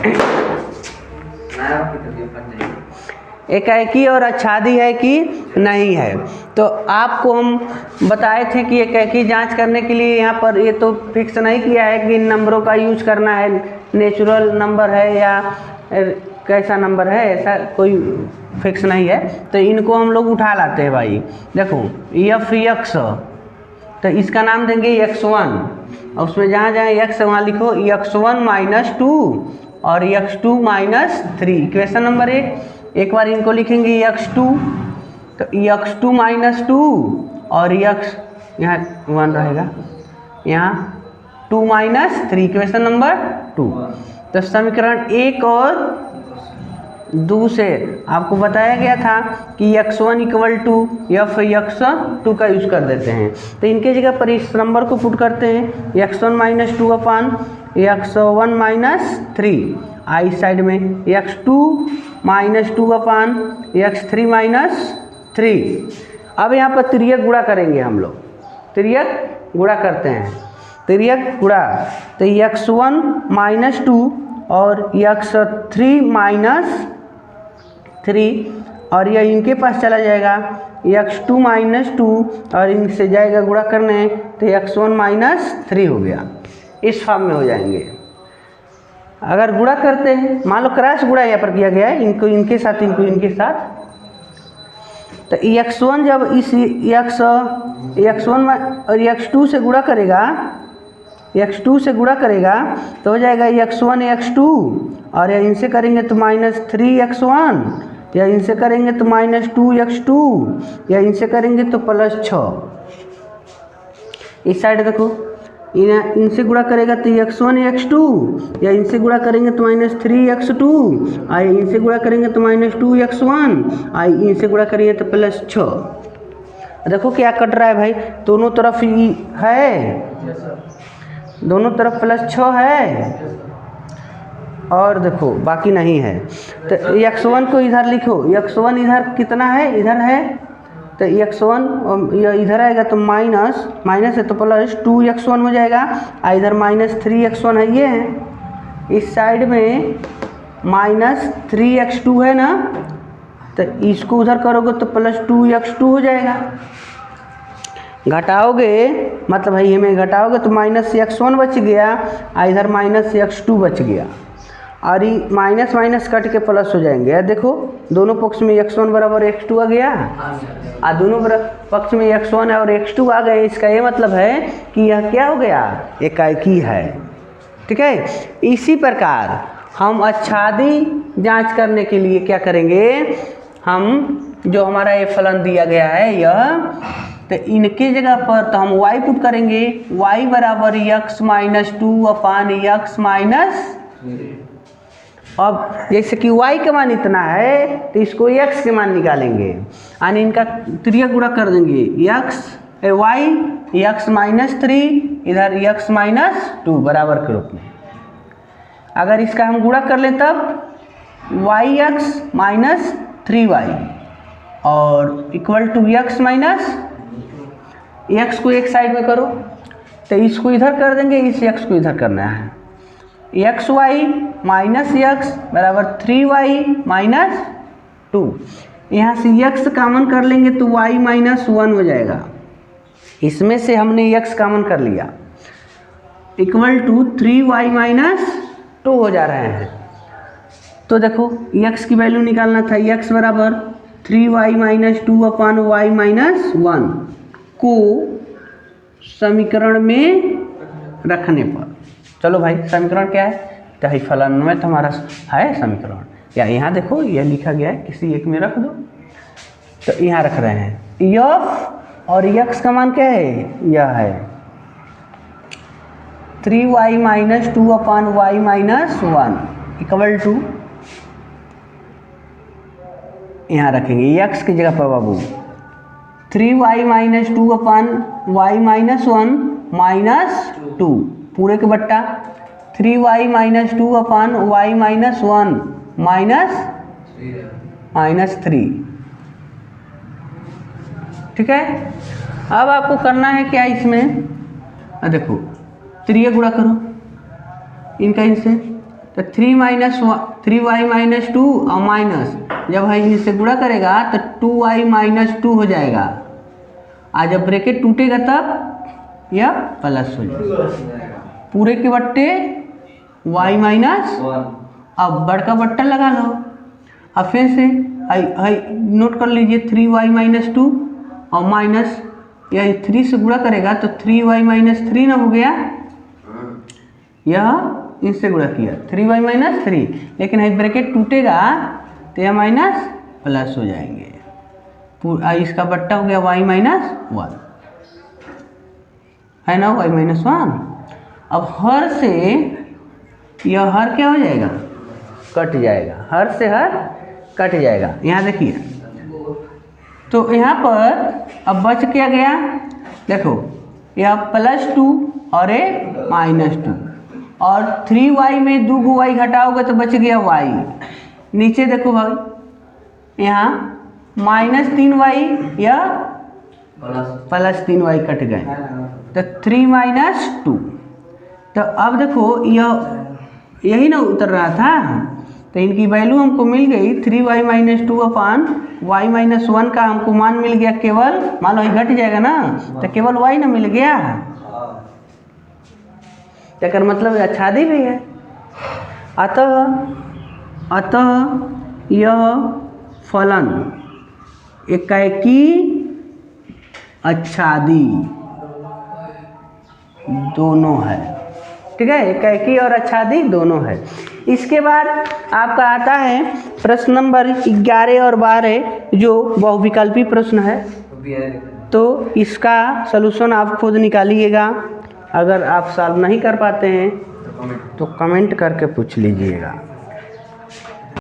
एकाकी और आच्छादी है कि नहीं है। तो आपको हम बताए थे कि एकाकी जांच करने के लिए यहाँ पर ये तो फिक्स नहीं किया है कि इन नंबरों का यूज करना है, नेचुरल नंबर है या कैसा नंबर है, ऐसा कोई फिक्स नहीं है। तो इनको हम लोग उठा लाते हैं भाई। देखो एफ एक्स, तो इसका नाम देंगे x1, और उसमें जहाँ जहाँ x वहाँ लिखो x1 माइनस 2 और x2 माइनस 3, इक्वेशन नंबर 1। एक बार इनको लिखेंगे x2, तो x2 माइनस 2 और x यहाँ 1 रहेगा, यहाँ 2 माइनस 3, इक्वेशन नंबर 2। तो समीकरण 1 और 2 से आपको बताया गया था कि x1 equal to F x2 का यूज कर देते हैं। तो इनके जगह पर इस नंबर को पुट करते हैं, x1 माइनस 2 अपन x1 माइनस 3, आई साइड में x2 माइनस 2 अपन x3 माइनस 3। अब यहाँ पर तिर्यक गुणा करेंगे हम लोग, तिर्यक गुणा करते हैं, तिर्यक गुणा। तो x1 माइनस 2 और x3 माइनस 3, और यह इनके पास चला जाएगा x2 माइनस 2 और इनसे जाएगा गुणा करने, तो x1 माइनस 3 हो गया। इस फॉर्म में हो जाएंगे। अगर गुणा करते हैं, मान लो क्रॉस गुणा यहाँ पर किया गया है, इनको इनके साथ, इनको इनके साथ, तो x1 जब इस x1 और x2 से गुणा करेगा, x2 से गुणा करेगा तो हो जाएगा x1 x2, और या इनसे करेंगे तो माइनस 3x1, या इनसे करेंगे तो माइनस 2x2, या इनसे करेंगे तो प्लस 6। इस साइड देखो, इनसे गुणा करेगा तो x1 x2, या इनसे गुणा करेंगे तो माइनस 3x2, आई इनसे गुणा करेंगे तो माइनस 2x1, आई इनसे गुणा करेंगे तो प्लस 6। देखो क्या कट रहा है भाई, दोनों तरफ ही है, दोनों तरफ प्लस 6 है, और देखो बाकी नहीं है। तो x1 को इधर लिखो, x1 इधर कितना है, इधर है, तो x1 इधर आएगा तो माइनस, माइनस है तो प्लस 2x1 हो जाएगा, और इधर माइनस 3x1 है, ये है। इस साइड में माइनस 3x2 है ना, तो इसको उधर करोगे तो प्लस 2x2 हो जाएगा। घटाओगे मतलब भाई हमें घटाओगे तो माइनस x1 बच गया, और इधर माइनस x2 बच गया, और ये माइनस माइनस कट के प्लस हो जाएंगे। देखो दोनों पक्ष में x1 बराबर x2 आ गया, और दोनों पक्ष में x1 और x2 आ गए। इसका ये मतलब है कि यह क्या हो गया, एकाकी है, ठीक है। इसी प्रकार हम आच्छादी जांच करने के लिए क्या करेंगे, हम जो हमारा ये फलन दिया गया है यह, तो इनके जगह पर तो हम y पुट करेंगे, y बराबर x माइनस 2 अपान x माइनस, अब जैसे कि y का मान इतना है तो इसको x के मान निकालेंगे, यानी इनका तिर्यक गुणा कर देंगे, y x माइनस 3 इधर x माइनस 2 बराबर के रूप में। अगर इसका हम गुणा कर लें तब yx माइनस 3y और equal to x minus, x को एक साइड में करो तो इसको इधर कर देंगे, इस x को इधर करना है, xy माइनस x बराबर 3y माइनस 2। यहाँ से x कॉमन कर लेंगे तो y माइनस 1 हो जाएगा, इसमें से हमने x कॉमन कर लिया, इक्वल टू 3y माइनस 2 हो जा रहे हैं। तो देखो x की वैल्यू निकालना था, x बराबर 3y माइनस 2 अपान y माइनस 1 को समीकरण में रखने पर, चलो भाई समीकरण क्या है, तो ही फलन में तो हमारा है समीकरण, या यहाँ देखो यह लिखा गया है, किसी एक में रख दो, तो यहाँ रख रहे हैं और x का मान क्या है, यह है 3y minus 2 upon y minus 1 equal to, यहाँ रखेंगे x की जगह पर बाबू 3y minus 2 upon y minus 1 minus 2 पूरे के बट्टा 3y minus 2 upon y minus 1 minus 3। ठीक है, अब आपको करना है क्या इसमें, देखो 3 गुणा करो इनका इनसे, तो 3y माइनस 2 और माइनस, जब है इनसे गुणा करेगा तो 2y माइनस 2 हो जाएगा, आज जब ब्रैकेट टूटेगा तब यह प्लस हो जाएगा, पूरे के बट्टे y माइनस, अब बड़का बट्टा लगा लो, अब फिर से नोट कर लीजिए 3y माइनस 2 और माइनस यह 3 से गुणा करेगा तो 3y माइनस 3 ना हो गया, यह इनसे गुणा किया 3y माइनस 3, लेकिन है ब्रैकेट टूटेगा तो यह माइनस प्लस हो जाएंगे, इसका बट्टा हो गया y माइनस 1 है ना, y माइनस 1। अब हर से यह हर क्या हो जाएगा, कट जाएगा, हर से हर कट जाएगा। यहाँ देखिए तो यहाँ पर अब बच क्या गया, देखो यह +2 और ये -2 और 3y में 2 y घटाओगे तो बच गया y, नीचे देखो भाई यहाँ -3y या +3y कट गए तो 3 - 2, तो अब देखो यही ना उतर रहा था, तो इनकी वैल्यू हमको मिल गई 3y minus 2 upon y minus 1 का हमको मान मिल गया, केवल मान लो घट जाएगा ना तो केवल y ना मिल गया, क्या मतलब आच्छादी भी है। अतः यह फलन एकाकी आच्छादी दोनों है, ठीक है, एकाकी और आच्छादी दोनों है। इसके बाद आपका आता है प्रश्न नंबर 11 और 12 जो बहुविकल्पी प्रश्न है, तो इसका सलूशन आप खुद निकालिएगा, अगर आप सॉल्व नहीं कर पाते हैं तो कमेंट करके पूछ लीजिएगा।